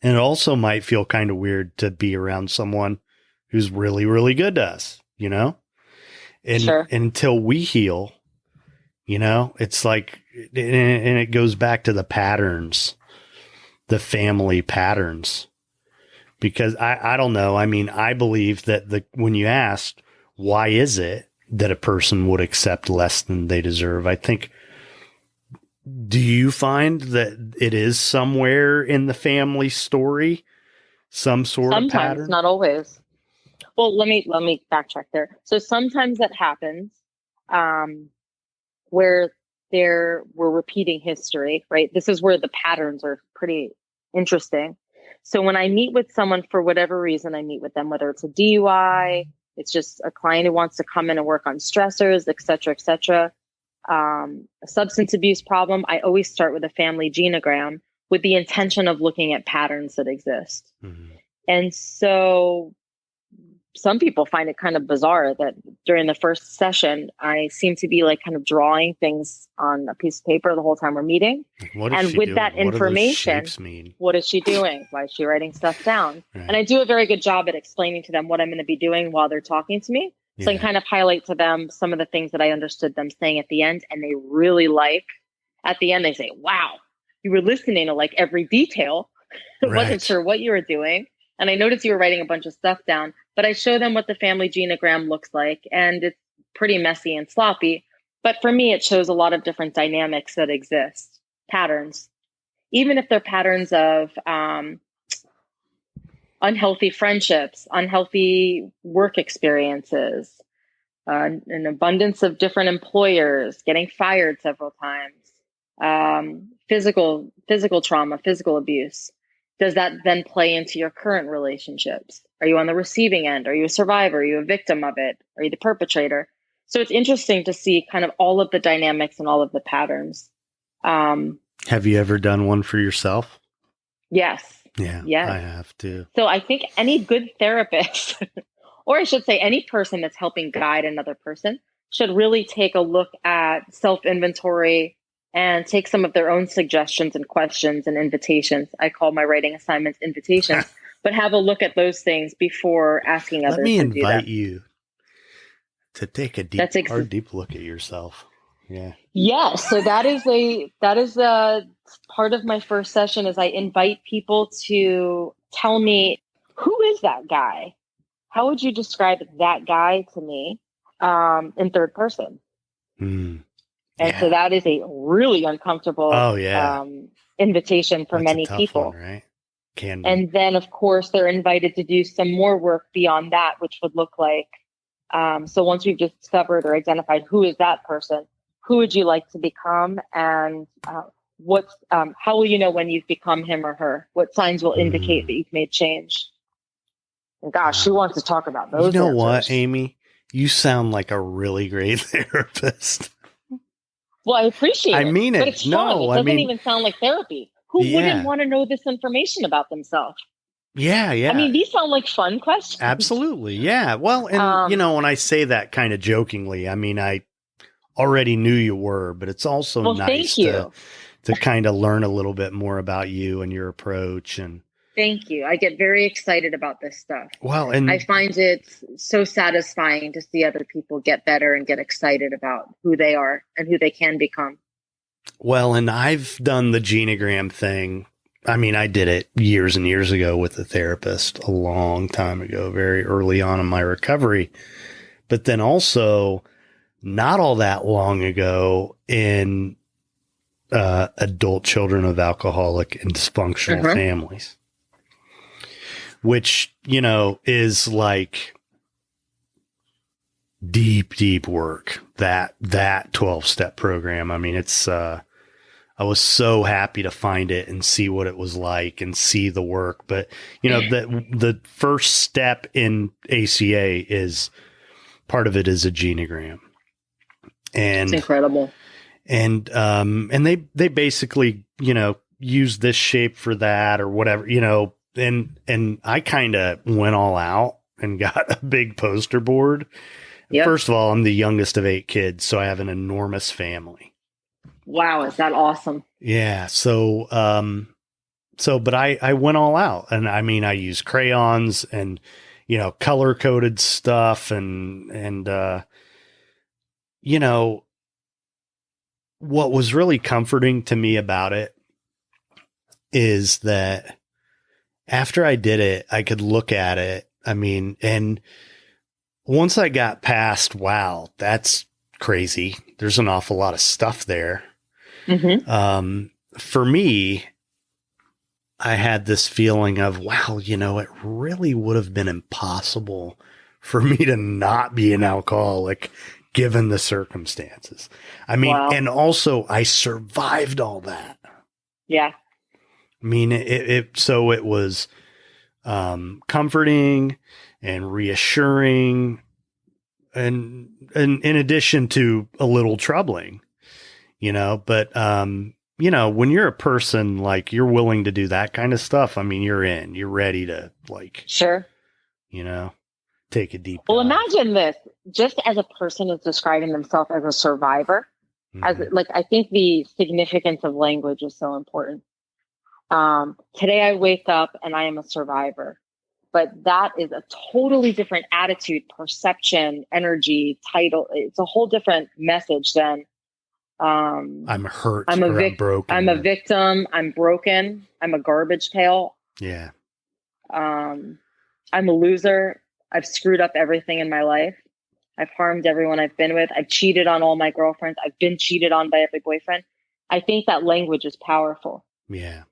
Speaker 1: And it also might feel kind of weird to be around someone who's really, really good to us, and
Speaker 2: Sure.
Speaker 1: until we heal, it's like, and it goes back to the patterns, the family patterns, because I don't know. I mean, I believe that when you asked, why is it that a person would accept less than they deserve? I think, do you find that it is somewhere in the family story, some sort of pattern?
Speaker 2: Sometimes, not always. Well, let me backtrack there. So sometimes that happens where we're repeating history, right? This is where the patterns are pretty interesting. So when I meet with someone, for whatever reason, I meet with them, whether it's a DUI, it's just a client who wants to come in and work on stressors, et cetera, a substance abuse problem, I always start with a family genogram with the intention of looking at patterns that exist. Mm-hmm. And so some people find it kind of bizarre that during the first session, I seem to be like kind of drawing things on a piece of paper the whole time we're meeting. And with that information, what is she doing? Why is she writing stuff down? Right. And I do a very good job at explaining to them what I'm going to be doing while they're talking to me. So I can kind of highlight to them some of the things that I understood them saying at the end. And they really at the end, they say, wow, you were listening to like every detail. I wasn't sure what you were doing. And I noticed you were writing a bunch of stuff down, but I show them what the family genogram looks like, and it's pretty messy and sloppy. But for me, it shows a lot of different dynamics that exist, patterns, even if they're patterns of unhealthy friendships, unhealthy work experiences, an abundance of different employers, getting fired several times, physical trauma, physical abuse. Does that then play into your current relationships? Are you on the receiving end? Are you a survivor? Are you a victim of it? Are you the perpetrator? So it's interesting to see kind of all of the dynamics and all of the patterns.
Speaker 1: Have you ever done one for yourself?
Speaker 2: Yes.
Speaker 1: Yeah,
Speaker 2: Yes.
Speaker 1: I have too.
Speaker 2: So I think any good therapist, or I should say any person that's helping guide another person, should really take a look at self-inventory and take some of their own suggestions and questions and invitations. I call my writing assignments invitations, but have a look at those things before asking others to do that.
Speaker 1: Let me invite you to take a deep look at yourself. Yeah.
Speaker 2: Yes. So that is a part of my first session is I invite people to tell me, who is that guy? How would you describe that guy to me in third person? And so that is a really uncomfortable invitation for many people.
Speaker 1: One, right? Can be.
Speaker 2: And then, of course, they're invited to do some more work beyond that, which would look like, so once we've discovered or identified who is that person, who would you like to become? And how will you know when you've become him or her? What signs will indicate that you've made change? And gosh, who wants to talk about those?
Speaker 1: You know
Speaker 2: answers?
Speaker 1: what, Amy? You sound like a really great therapist.
Speaker 2: Well, I appreciate it.
Speaker 1: I mean it.
Speaker 2: But it's fun. It doesn't even sound like therapy. Who wouldn't want to know this information about themselves?
Speaker 1: Yeah, yeah.
Speaker 2: I mean, these sound like fun questions.
Speaker 1: Absolutely, yeah. Well, and when I say that kind of jokingly, I mean, I already knew you were, but it's also nice to kind of learn a little bit more about you and your approach. And
Speaker 2: thank you. I get very excited about this stuff.
Speaker 1: Well, and
Speaker 2: I find it so satisfying to see other people get better and get excited about who they are and who they can become.
Speaker 1: Well, and I've done the genogram thing. I mean, I did it years and years ago with a therapist a long time ago, very early on in my recovery. But then also not all that long ago in adult children of alcoholic and dysfunctional families, which, is like deep work, that 12-step program. I mean, it's, I was so happy to find it and see what it was like and see the work. But, the first step in ACA is part of it is a genogram. And
Speaker 2: it's incredible.
Speaker 1: And they basically, use this shape for that or whatever, and I kind of went all out and got a big poster board. Yep. First of all, I'm the youngest of 8 kids, so I have an enormous family.
Speaker 2: Wow. Is that awesome?
Speaker 1: Yeah. So, but I went all out, and I mean, I used crayons and, color coded stuff and what was really comforting to me about it is that after I did it, I could look at it. I mean, and once I got past, wow, that's crazy. There's an awful lot of stuff there. For me, I had this feeling of, wow, it really would have been impossible for me to not be an alcoholic given the circumstances. I mean, and also I survived all that. Yeah. I mean, it was comforting and reassuring and in addition to a little troubling, but, when you're a person, like, you're willing to do that kind of stuff. I mean, you're ready to, like,
Speaker 2: sure.
Speaker 1: Take a deep dive.
Speaker 2: Well, imagine this, just as a person is describing themselves as a survivor, I think the significance of language is so important. Today I wake up and I am a survivor, but that is a totally different attitude, perception, energy, title. It's a whole different message than,
Speaker 1: I'm hurt.
Speaker 2: I'm
Speaker 1: broken.
Speaker 2: I'm a victim. I'm broken. I'm a garbage pail.
Speaker 1: Yeah.
Speaker 2: I'm a loser. I've screwed up everything in my life. I've harmed everyone I've been with. I've cheated on all my girlfriends. I've been cheated on by every boyfriend. I think that language is powerful.
Speaker 1: Yeah.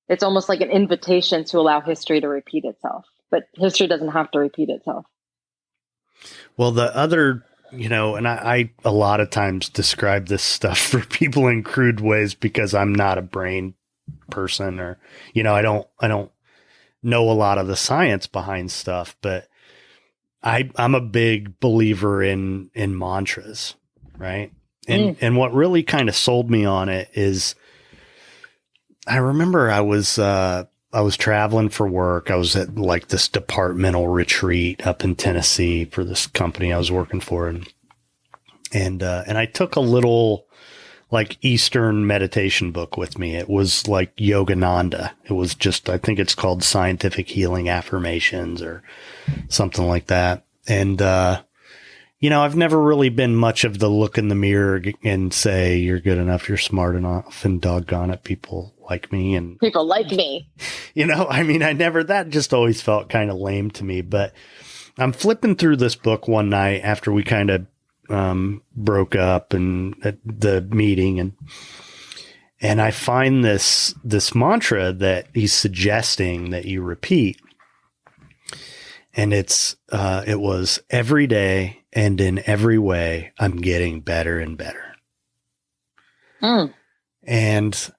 Speaker 2: It's almost like an invitation to allow history to repeat itself, but history doesn't have to repeat itself.
Speaker 1: Well, the other, and I a lot of times describe this stuff for people in crude ways because I'm not a brain person, or, I don't know a lot of the science behind stuff, but I'm a big believer in mantras, right? And what really kind of sold me on it is, I remember I was traveling for work. I was at like this departmental retreat up in Tennessee for this company I was working for, and I took a little like Eastern meditation book with me. It was like Yogananda. It was just, I think it's called Scientific Healing Affirmations or something like that. And, I've never really been much of the look in the mirror and say, you're good enough, you're smart enough, and doggone it, people like me. And
Speaker 2: people like me.
Speaker 1: That just always felt kind of lame to me. But I'm flipping through this book one night after we kind of broke up and at the meeting, and I find this mantra that he's suggesting that you repeat, and it was every day and in every way I'm getting better and better. And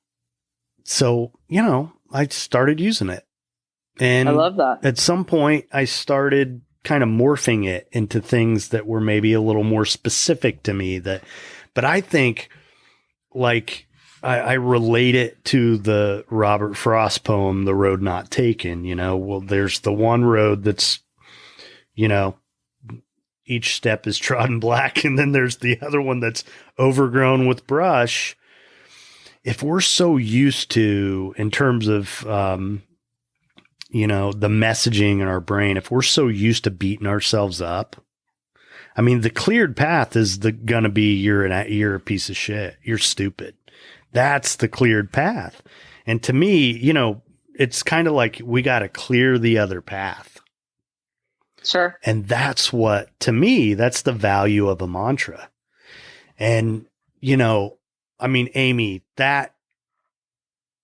Speaker 1: so I started using it, and
Speaker 2: I love that.
Speaker 1: At some point I started kind of morphing it into things that were maybe a little more specific to me, but I think like I relate it to the Robert Frost poem, The Road Not Taken. Well, there's the one road that's, each step is trodden black. And then there's the other one that's overgrown with brush. If we're so used to, in terms of, the messaging in our brain, if we're so used to beating ourselves up, the cleared path is going to be, you're a piece of shit. You're stupid. That's the cleared path. And to me, it's kind of like we got to clear the other path.
Speaker 2: Sure.
Speaker 1: And that's to me, that's the value of a mantra. And, Amy, that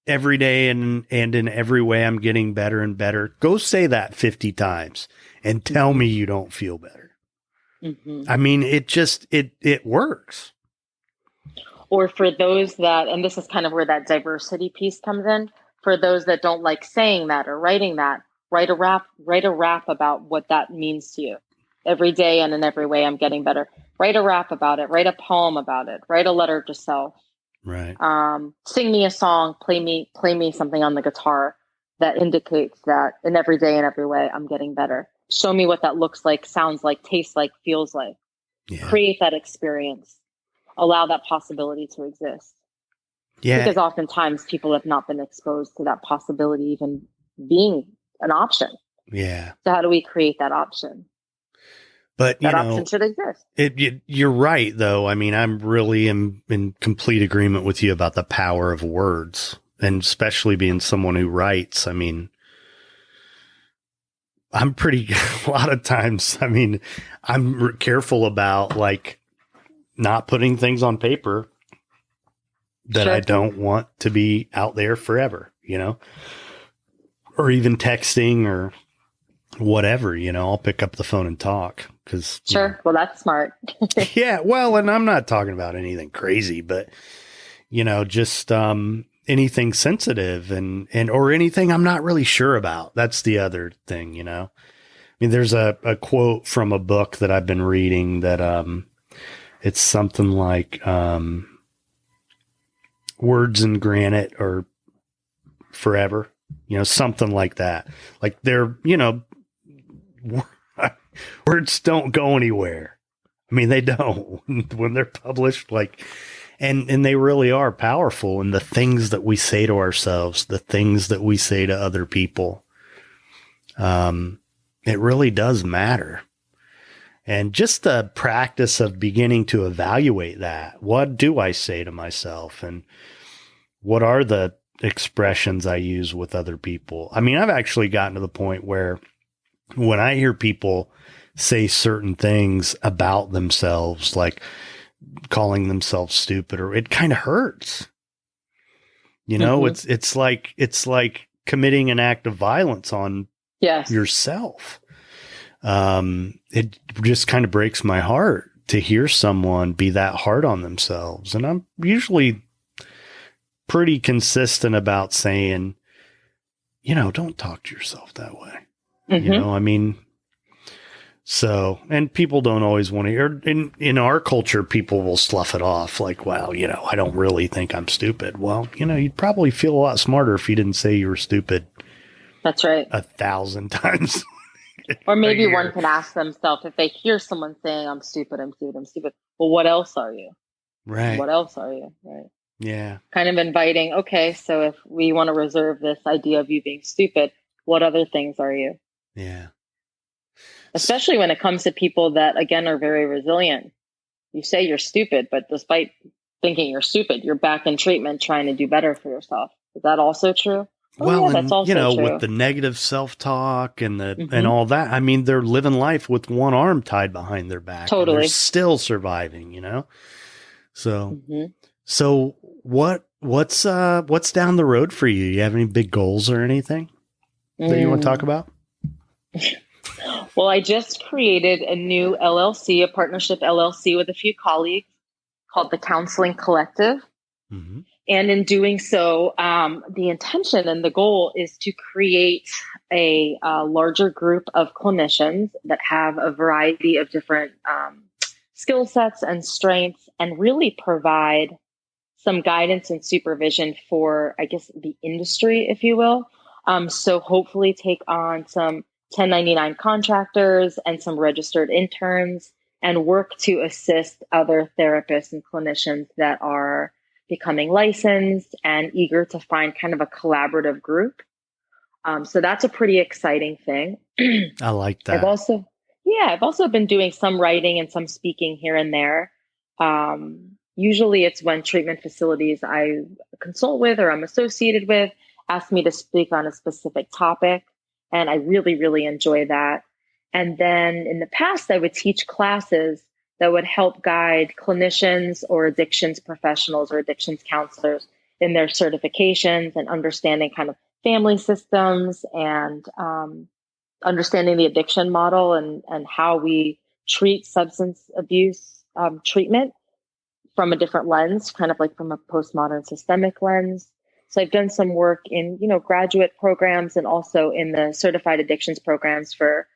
Speaker 1: every day and in every way I'm getting better and better. Go say that 50 times and tell me you don't feel better. It works.
Speaker 2: Or for those that, and this is kind of where that diversity piece comes in, for those that don't like saying that or writing that, write a rap about what that means to you. Every day and in every way I'm getting better. Write a rap about it. Write a poem about it. Write a letter to self.
Speaker 1: Right.
Speaker 2: Sing me a song, play me something on the guitar that indicates that in every day and every way I'm getting better. Show me what that looks like, sounds like, tastes like, feels like.
Speaker 1: Yeah.
Speaker 2: Create that experience. Allow that possibility to exist.
Speaker 1: Yeah.
Speaker 2: Because oftentimes people have not been exposed to that possibility even being an option.
Speaker 1: Yeah.
Speaker 2: So how do we create that option?
Speaker 1: But
Speaker 2: that option should exist.
Speaker 1: You're right, though. I'm really in complete agreement with you about the power of words, and especially being someone who writes. I'm pretty a lot of times. I'm careful about like not putting things on paper that
Speaker 2: Sure.
Speaker 1: I don't want to be out there forever, or even texting or whatever, I'll pick up the phone and talk.
Speaker 2: Sure. Well, that's smart.
Speaker 1: Yeah. Well, and I'm not talking about anything crazy, but just anything sensitive and or anything I'm not really sure about. That's the other thing, there's a quote from a book that I've been reading that it's something like words in granite or forever, something like that. Like they're, words don't go anywhere. They don't when they're published, and they really are powerful. And the things that we say to ourselves, the things that we say to other people, it really does matter. And just the practice of beginning to evaluate that. What do I say to myself? And what are the expressions I use with other people? I've actually gotten to the point where when I hear people say certain things about themselves, like calling themselves stupid, or it kind of hurts. You know, it's like committing an act of violence on yourself. It just kind of breaks my heart to hear someone be that hard on themselves. And I'm usually pretty consistent about saying, you know, don't talk to yourself that way. You know, I mean, so, and people don't always want to hear, in our culture, people will slough it off like, well, you know, I don't really think I'm stupid. Well, you know, you'd probably feel a lot smarter if you didn't say you were stupid.
Speaker 2: That's right.
Speaker 1: 1,000 times.
Speaker 2: Or maybe one can ask themselves, if they hear someone saying, I'm stupid, I'm stupid, I'm stupid. Well, what else are you?
Speaker 1: Right.
Speaker 2: What else are you? Right.
Speaker 1: Yeah.
Speaker 2: Kind of inviting, okay, so if we want to reserve this idea of you being stupid, what other things are you?
Speaker 1: Yeah.
Speaker 2: Especially when it comes to people that, again, are very resilient. You say you're stupid, but despite thinking you're stupid, you're back in treatment trying to do better for yourself. Is that also true?
Speaker 1: Well,
Speaker 2: that's also
Speaker 1: you know,
Speaker 2: true.
Speaker 1: with the negative self-talk and and all that, I mean, they're living life with one arm tied behind their back.
Speaker 2: Totally.
Speaker 1: And they're still surviving, you know? So, so what's down the road for you? You have any big goals or anything that you want to talk about?
Speaker 2: Well, I just created a new LLC, a partnership LLC with a few colleagues called the Counseling Collective. And in doing so, the intention and the goal is to create a larger group of clinicians that have a variety of different skill sets and strengths, and really provide some guidance and supervision for, I guess, the industry, if you will. So hopefully take on some 1099 contractors and some registered interns, and work to assist other therapists and clinicians that are becoming licensed and eager to find kind of a collaborative group. So that's a pretty exciting thing.
Speaker 1: I like that.
Speaker 2: I've also been doing some writing and some speaking here and there. Usually it's when treatment facilities I consult with or I'm associated with ask me to speak on a specific topic. And I really, really enjoy that. And then in the past, I would teach classes that would help guide clinicians or addictions professionals or addictions counselors in their certifications and understanding kind of family systems and understanding the addiction model and how we treat substance abuse treatment from a different lens, kind of like from a postmodern systemic lens. So I've done some work in, graduate programs and also in the certified addictions programs for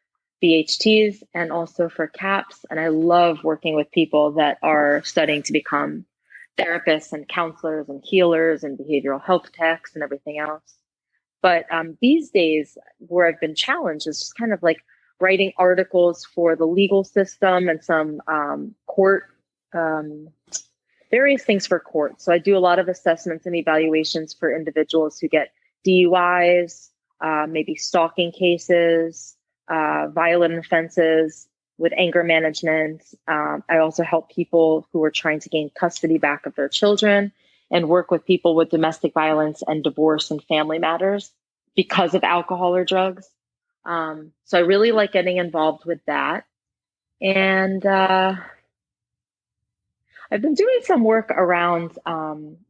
Speaker 2: BHTs and also for CAPS. And I love working with people that are studying to become therapists and counselors and healers and behavioral health techs and everything else. But these days where I've been challenged is just kind of like writing articles for the legal system and some court, various things for court. So I do a lot of assessments and evaluations for individuals who get DUIs, maybe stalking cases, violent offenses with anger management. I also help people who are trying to gain custody back of their children and work with people with domestic violence and divorce and family matters because of alcohol or drugs. So I really like getting involved with that. And I've been doing some work around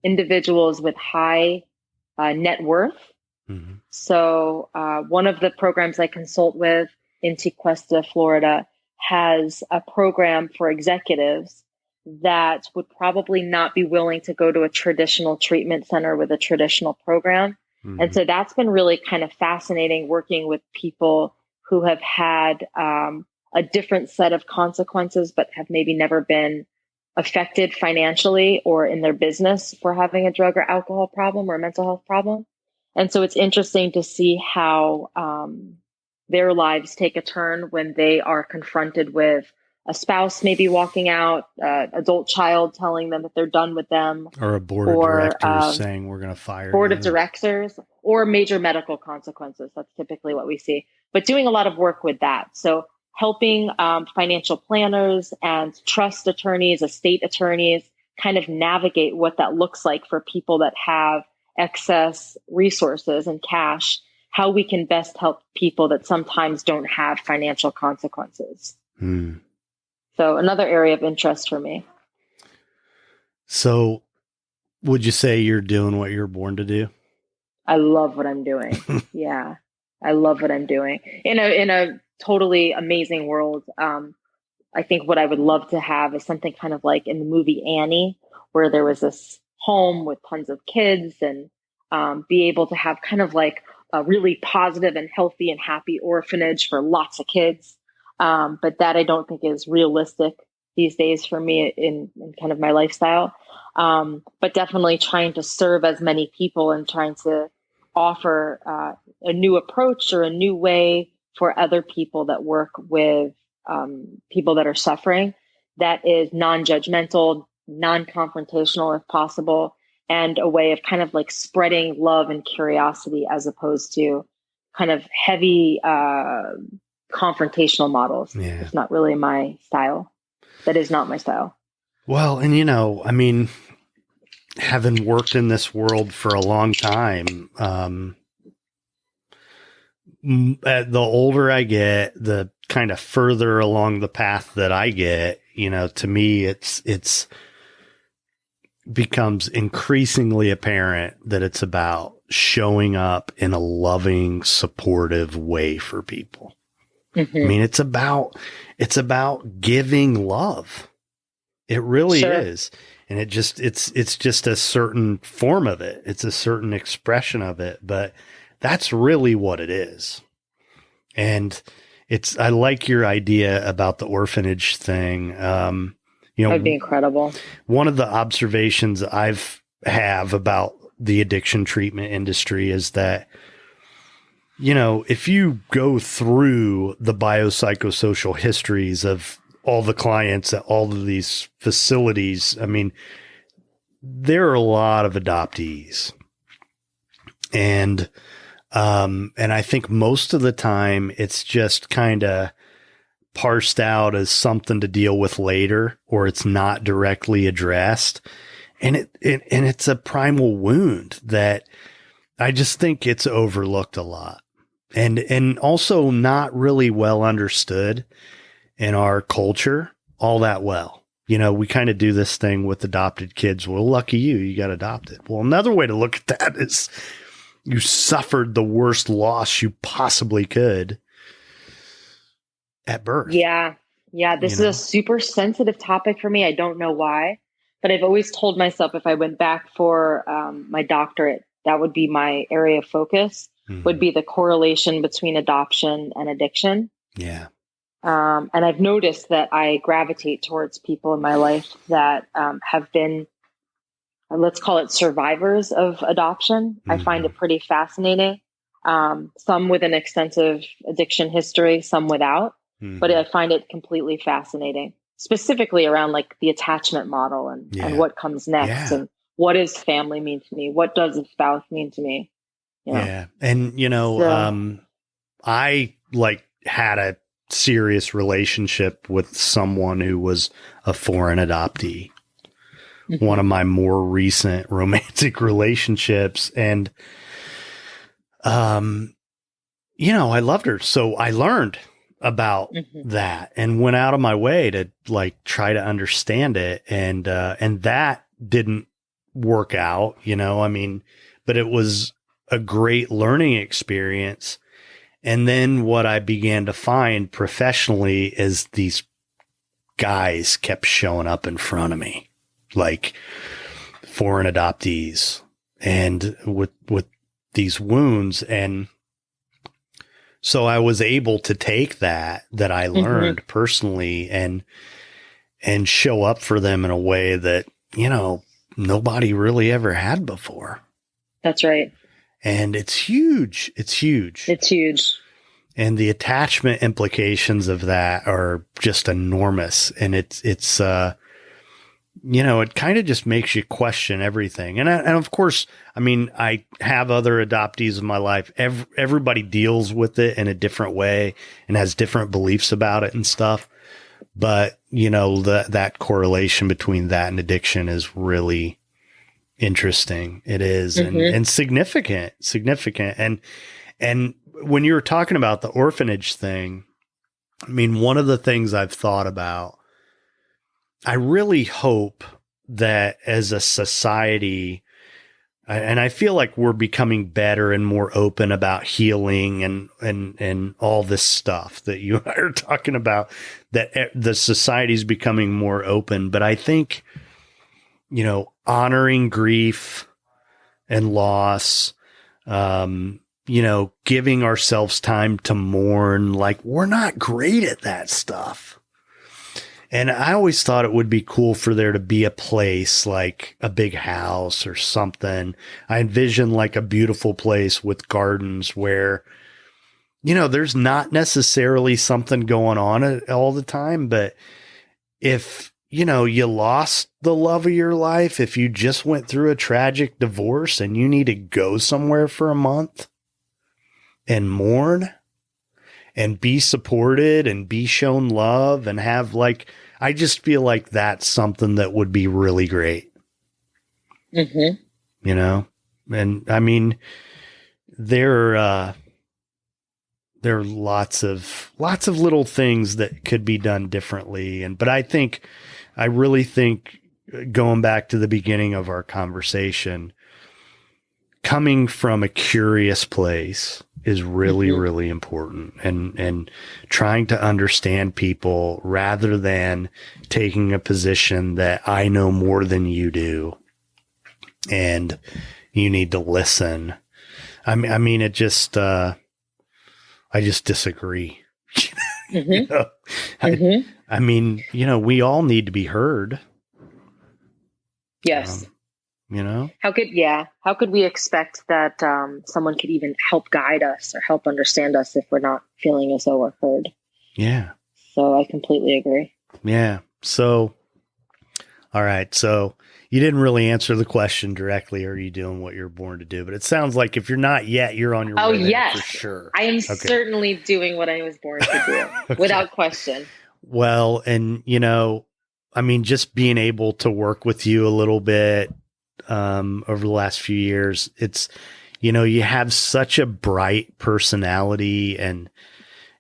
Speaker 2: individuals with high net worth. Mm-hmm. So one of the programs I consult with in Tequesta, Florida, has a program for executives that would probably not be willing to go to a traditional treatment center with a traditional program. Mm-hmm. And so that's been really kind of fascinating, working with people who have had a different set of consequences, but have maybe never been affected financially or in their business for having a drug or alcohol problem or a mental health problem. And so it's interesting to see how their lives take a turn when they are confronted with a spouse maybe walking out, adult child telling them that they're done with them.
Speaker 1: Or a board of directors saying we're going to fire
Speaker 2: board
Speaker 1: you.
Speaker 2: of directors, or major medical consequences. That's typically what we see. But doing a lot of work with that. So helping financial planners and trust attorneys, estate attorneys, kind of navigate what that looks like for people that have excess resources and cash, how we can best help people that sometimes don't have financial consequences. So another area of interest for me.
Speaker 1: So Would you say you're doing what you're born to do?
Speaker 2: I love what I'm doing. Yeah. I love what I'm doing in a totally amazing world. I think what I would love to have is something kind of like in the movie Annie, where there was this home with tons of kids and be able to have kind of like a really positive and healthy and happy orphanage for lots of kids. But that I don't think is realistic these days for me in kind of my lifestyle. But definitely trying to serve as many people and trying to offer a new approach or a new way for other people that work with people that are suffering that is non-judgmental, non-confrontational if possible, and a way of kind of like spreading love and curiosity as opposed to kind of heavy confrontational models.
Speaker 1: Yeah.
Speaker 2: It's not really my style. That is not my style.
Speaker 1: Well, and I mean, having worked in this world for a long time, the older I get, the kind of further along the path that I get, to me, it's becomes increasingly apparent that it's about showing up in a loving, supportive way for people. Mm-hmm. I mean, it's about giving love. It really is. And it's just a certain form of it. It's a certain expression of it, but that's really what it is. And I like your idea about the orphanage thing.
Speaker 2: That'd be incredible.
Speaker 1: One of the observations have about the addiction treatment industry is that, if you go through the biopsychosocial histories of all the clients at all of these facilities, I mean, there are a lot of adoptees. And I think most of the time it's just kind of parsed out as something to deal with later, or it's not directly addressed. And it's a primal wound that I just think it's overlooked a lot and also not really well understood in our culture all that well. We kind of do this thing with adopted kids. Well, lucky you got adopted. Well, another way to look at that is you suffered the worst loss you possibly could at birth.
Speaker 2: Yeah. This is a super sensitive topic for me. I don't know why, but I've always told myself if I went back for my doctorate, that would be my area of focus, would be the correlation between adoption and addiction.
Speaker 1: Yeah.
Speaker 2: And I've noticed that I gravitate towards people in my life that have been, let's call it survivors of adoption. I find it pretty fascinating. Some with an extensive addiction history, some without. But I find it completely fascinating, specifically around like the attachment model and what comes next and what does family mean to me? What does a spouse mean to me?
Speaker 1: Yeah. And, I had a serious relationship with someone who was a foreign adoptee, one of my more recent romantic relationships. And, I loved her. So I learned about that and went out of my way to try to understand it. And that didn't work out, but it was a great learning experience. And then what I began to find professionally is these guys kept showing up in front of me, like foreign adoptees and with these wounds. And so I was able to take that I learned personally and show up for them in a way that, nobody really ever had before.
Speaker 2: That's right.
Speaker 1: And it's huge. It's huge. And the attachment implications of that are just enormous. And it kind of just makes you question everything. And of course, I mean, I have other adoptees in my life. Everybody deals with it in a different way and has different beliefs about it and stuff. But, that correlation between that and addiction is really interesting. It is. And significant. And when you were talking about the orphanage thing, I mean, one of the things I've thought about, I really hope that as a society, and I feel like we're becoming better and more open about healing and all this stuff that you are talking about, that the society is becoming more open. But I think, honoring grief and loss, giving ourselves time to mourn, like we're not great at that stuff. And I always thought it would be cool for there to be a place like a big house or something. I envision like a beautiful place with gardens where, there's not necessarily something going on all the time. But if, you lost the love of your life, if you just went through a tragic divorce and you need to go somewhere for a month and mourn and be supported and be shown love and have I just feel like that's something that would be really great.
Speaker 2: Mm-hmm.
Speaker 1: And I mean, there are lots of little things that could be done differently. But I really think going back to the beginning of our conversation, coming from a curious place is really, really important, and trying to understand people rather than taking a position that I know more than you do and you need to listen. I mean, it just, I just disagree. I mean, we all need to be heard.
Speaker 2: Yes.
Speaker 1: How
Speaker 2: could we expect that someone could even help guide us or help understand us if we're not feeling as though we're heard?
Speaker 1: Yeah.
Speaker 2: So I completely agree.
Speaker 1: Yeah. So, all right. So you didn't really answer the question directly. Are you doing what you're born to do? But it sounds like if you're not yet, you're on your way there for sure.
Speaker 2: I am certainly doing what I was born to do without question.
Speaker 1: Well, and I mean, just being able to work with you a little bit over the last few years, it's, you have such a bright personality, and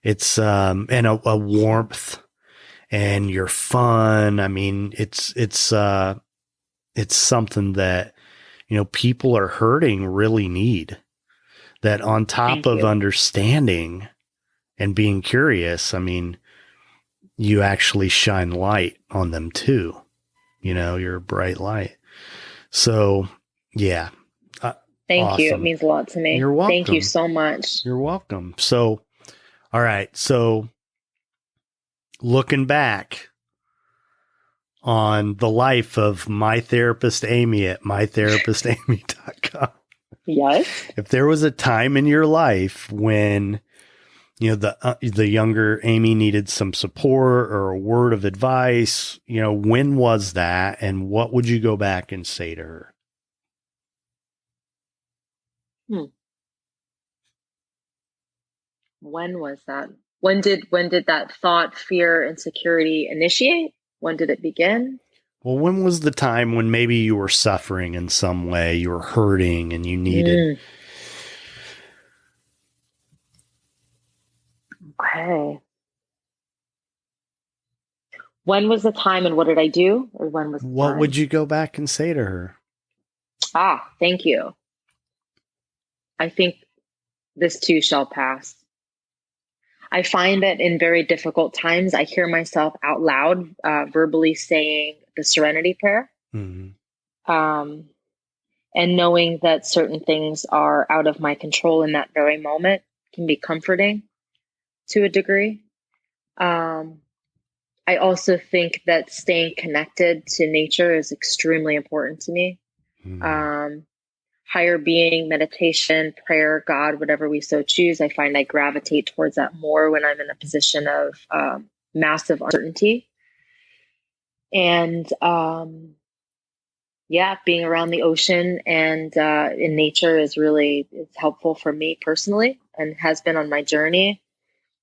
Speaker 1: it's, and a warmth, and you're fun. I mean, it's something that, people are hurting really need, that on top of understanding and being curious. I mean, you actually shine light on them too. You're a bright light. So, yeah.
Speaker 2: Thank
Speaker 1: awesome.
Speaker 2: you. It means a lot to me.
Speaker 1: You're welcome.
Speaker 2: Thank you so much.
Speaker 1: You're welcome. So, all right. So, looking back on the life of my therapist, Amy, at mytherapistamy.com.
Speaker 2: Yes.
Speaker 1: If there was a time in your life when, the younger Amy needed some support or a word of advice, when was that, and what would you go back and say to her?
Speaker 2: When was that? When did that thought, fear, insecurity initiate? When did it begin?
Speaker 1: Well, when was the time when maybe you were suffering in some way, you were hurting and you needed...
Speaker 2: Okay. When was the time and what did I do? Or when was the
Speaker 1: What
Speaker 2: time?
Speaker 1: would you go back and say to her?
Speaker 2: Thank you. I think this too shall pass. I find that in very difficult times, I hear myself out loud, verbally saying the Serenity Prayer. And knowing that certain things are out of my control in that very moment can be comforting to a degree. I also think that staying connected to nature is extremely important to me. Higher being, meditation, prayer, God, whatever we so choose, I find I gravitate towards that more when I'm in a position of massive uncertainty. And being around the ocean and in nature is it's helpful for me personally and has been on my journey.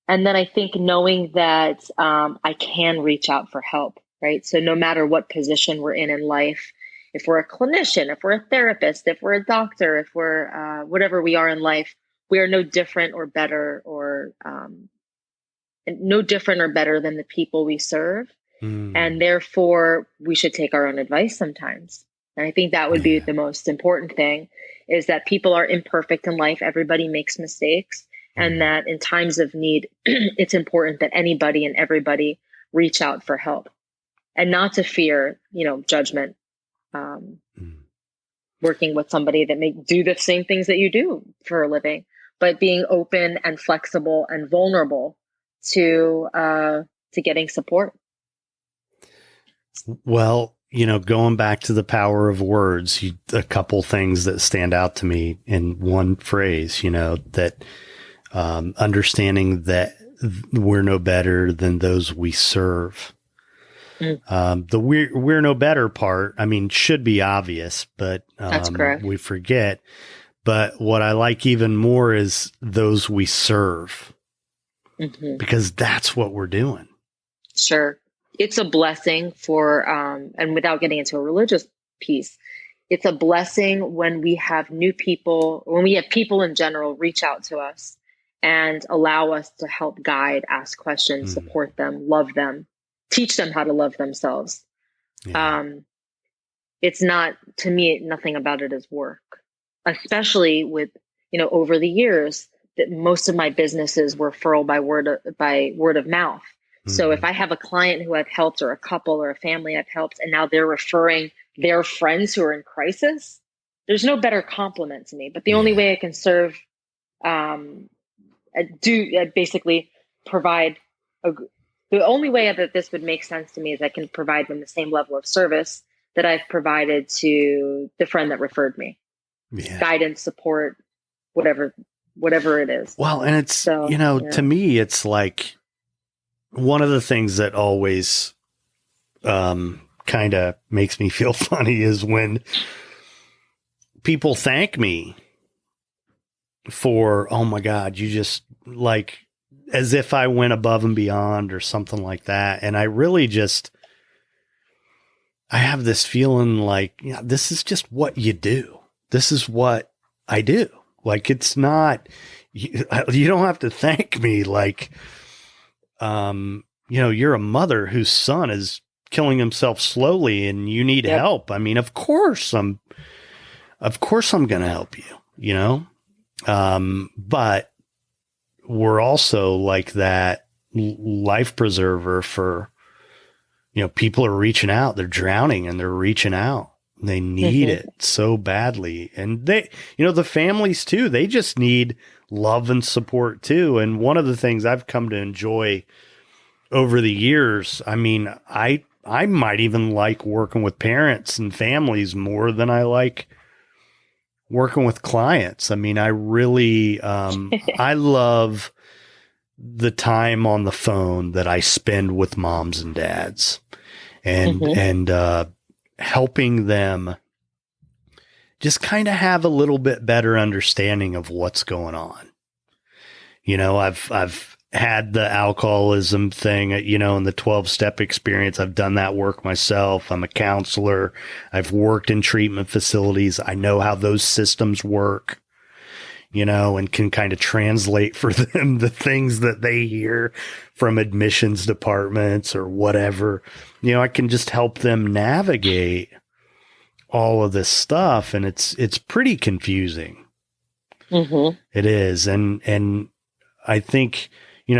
Speaker 2: And then I think knowing that I can reach out for help, right? So no matter what position we're in life, if we're a clinician, if we're a therapist, if we're a doctor, if we're whatever we are in life, we are no different or better than the people we serve. And therefore, we should take our own advice sometimes. And I think that would be the most important thing, is that people are imperfect in life. Everybody makes mistakes. And that in times of need, it's important that anybody and everybody reach out for help, and not to fear, judgment. Working with somebody that may do the same things that you do for a living, but being open and flexible and vulnerable to getting support.
Speaker 1: Well, going back to the power of words, a couple things that stand out to me in one phrase, that understanding that we're no better than those we serve. The we're no better part, should be obvious, but
Speaker 2: that's correct.
Speaker 1: We forget. But what I like even more is those we serve, because that's what we're doing.
Speaker 2: Sure. It's a blessing for, and without getting into a religious piece, it's a blessing when we have when we have people in general reach out to us and allow us to help guide, ask questions, support them, love them, teach them how to love themselves. Yeah. It's not, to me, nothing about it is work, especially with, over the years that most of my businesses were referred by word of mouth. So if I have a client who I've helped, or a couple or a family I've helped, and now they're referring their friends who are in crisis, there's no better compliment to me. But the only way I can serve, basically provide, the only way that this would make sense to me is I can provide them the same level of service that I've provided to the friend that referred me. Yeah. Guidance, support, whatever it is.
Speaker 1: Well, and it's, to me, it's like, one of the things that always kind of makes me feel funny is when people thank me for, oh my God, you just, like, as if I went above and beyond or something like that. And I really I have this feeling like, this is just what you do. This is what I do. Like, it's not, you don't have to thank me. Like, you're a mother whose son is killing himself slowly and you need help. Of course I'm going to help you, but we're also like that life preserver for, people are reaching out, they're drowning and they're reaching out. They need it so badly. And they, the families too, they just need love and support too. And one of the things I've come to enjoy over the years, I might even like working with parents and families more than I like working with clients. I really, I love the time on the phone that I spend with moms and dads and helping them just kind of have a little bit better understanding of what's going on. I've had the alcoholism thing, in the 12-step experience. I've done that work myself. I'm a counselor. I've worked in treatment facilities. I know how those systems work, and can kind of translate for them the things that they hear from admissions departments or whatever. I can just help them navigate all of this stuff. And it's pretty confusing. It is. And I think,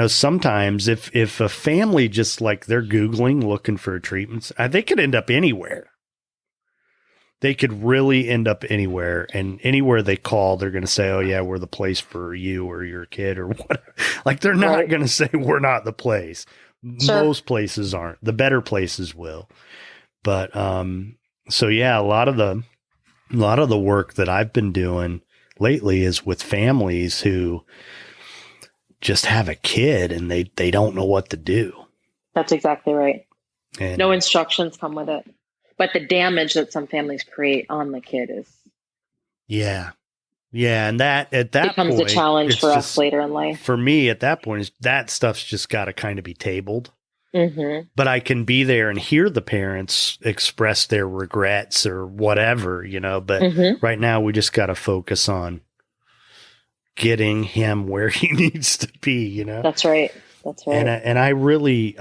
Speaker 1: sometimes if a family just like they're Googling, looking for treatments, they could end up anywhere. They could really end up anywhere, and anywhere they call, they're going to say, oh yeah, we're the place for you or your kid or whatever. Like, they're not going to say we're not the place. Sure. Most places aren't. The better places will. But, so yeah, a lot of the work that I've been doing lately is with families who just have a kid and they don't know what to do.
Speaker 2: That's exactly right.
Speaker 1: And
Speaker 2: no instructions come with it. But the damage that some families create on the kid is. Yeah.
Speaker 1: Yeah. And that at that
Speaker 2: becomes
Speaker 1: point,
Speaker 2: a challenge for us later in life.
Speaker 1: For me at that point, that stuff's just got to kind of be tabled. But I can be there and hear the parents express their regrets or whatever, but right now we just got to focus on getting him where he needs to be,
Speaker 2: That's right. That's right.
Speaker 1: And I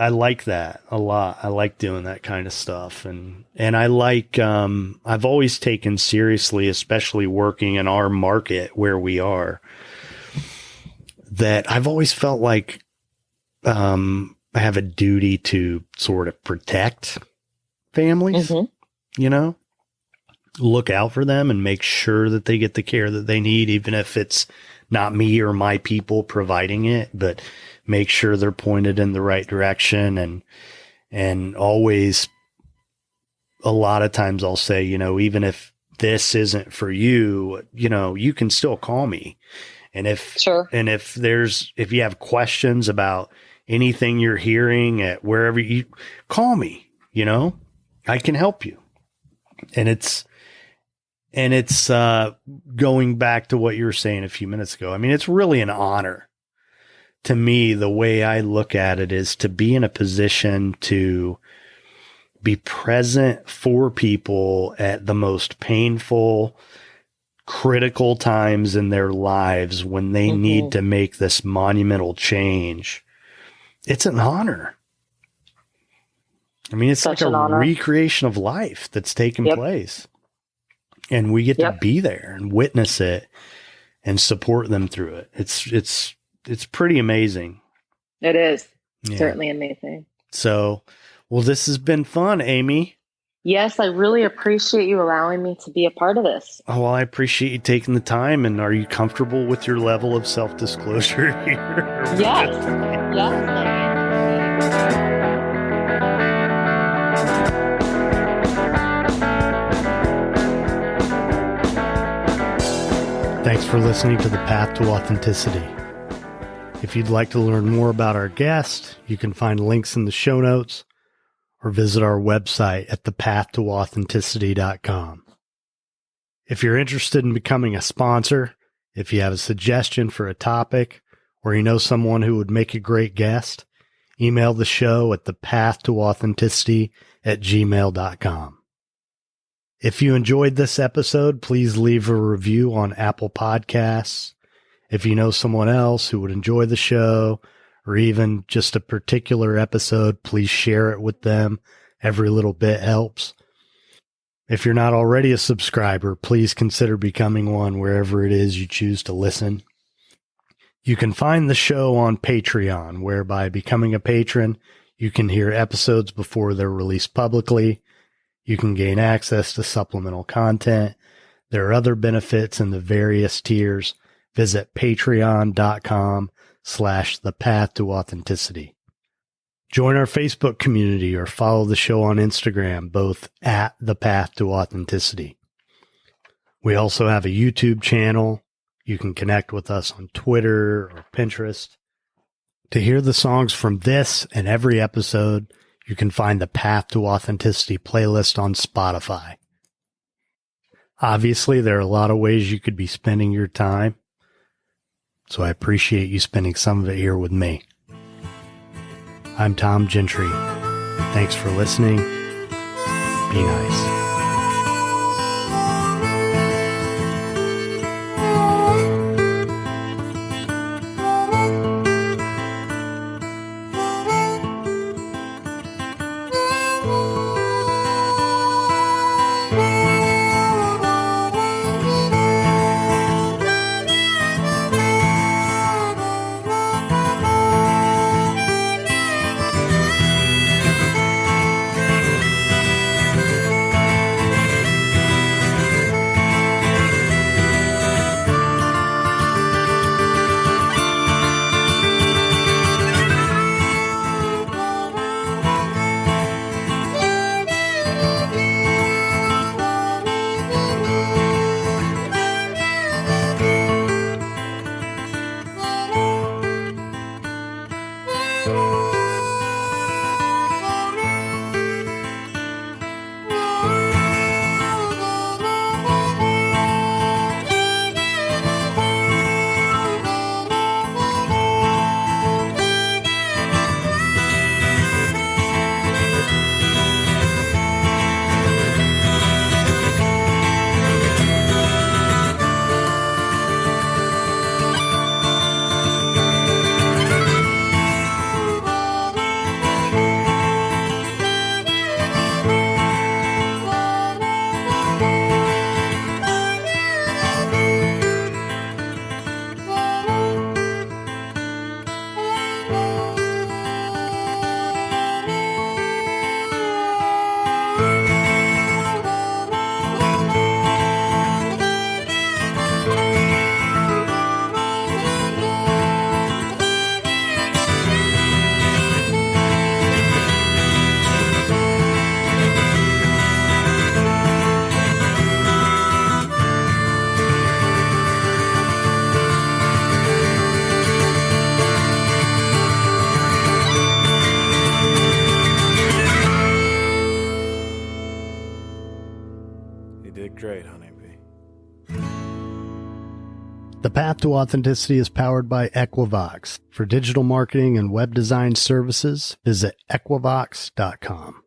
Speaker 1: like that a lot. I like doing that kind of stuff. And I like, I've always taken seriously, especially working in our market where we are, that I've always felt like, I have a duty to sort of protect families, you know, look out for them and make sure that they get the care that they need, even if it's not me or my people providing it, but make sure they're pointed in the right direction. And always, a lot of times I'll say, you know, even if this isn't for you, you know, you can still call me. And if if you have questions about anything you're hearing at wherever you call me, you know, I can help you. And it's going back to what you were saying a few minutes ago. I mean, it's really an honor to me. The way I look at it is to be in a position to be present for people at the most painful, critical times in their lives when they need to make this monumental change. It's an honor. I mean, it's like a recreation of life that's taken place. And we get to be there and witness it and support them through it. It's pretty amazing.
Speaker 2: It is. Certainly amazing.
Speaker 1: So, well, this has been fun, Amy.
Speaker 2: Yes, I really appreciate you allowing me to be a part of this.
Speaker 1: Oh, well, I appreciate you taking the time. And are you comfortable with your level of self-disclosure here?
Speaker 2: Yes. Yes.
Speaker 1: Thanks for listening to The Path to Authenticity. If you'd like to learn more about our guest, you can find links in the show notes or visit our website at thepathtooauthenticity.com. If you're interested in becoming a sponsor, if you have a suggestion for a topic, or you know someone who would make a great guest, email the show at thepathtooauthenticity@gmail.com. If you enjoyed this episode, please leave a review on Apple Podcasts. If you know someone else who would enjoy the show or even just a particular episode, please share it with them. Every little bit helps. If you're not already a subscriber, please consider becoming one wherever it is you choose to listen. You can find the show on Patreon, where by becoming a patron, you can hear episodes before they're released publicly. You can gain access to supplemental content. There are other benefits in the various tiers. Visit patreon.com/thepathtooauthenticity. Join our Facebook community or follow the show on Instagram, both at The Path to Authenticity. We also have a YouTube channel. You can connect with us on Twitter or Pinterest. To hear the songs from this and every episode, you can find the Path to Authenticity playlist on Spotify. Obviously, there are a lot of ways you could be spending your time, so I appreciate you spending some of it here with me. I'm Tom Gentry. Thanks for listening. Be nice. The Path to Authenticity is powered by Equivox. For digital marketing and web design services, visit equivox.com.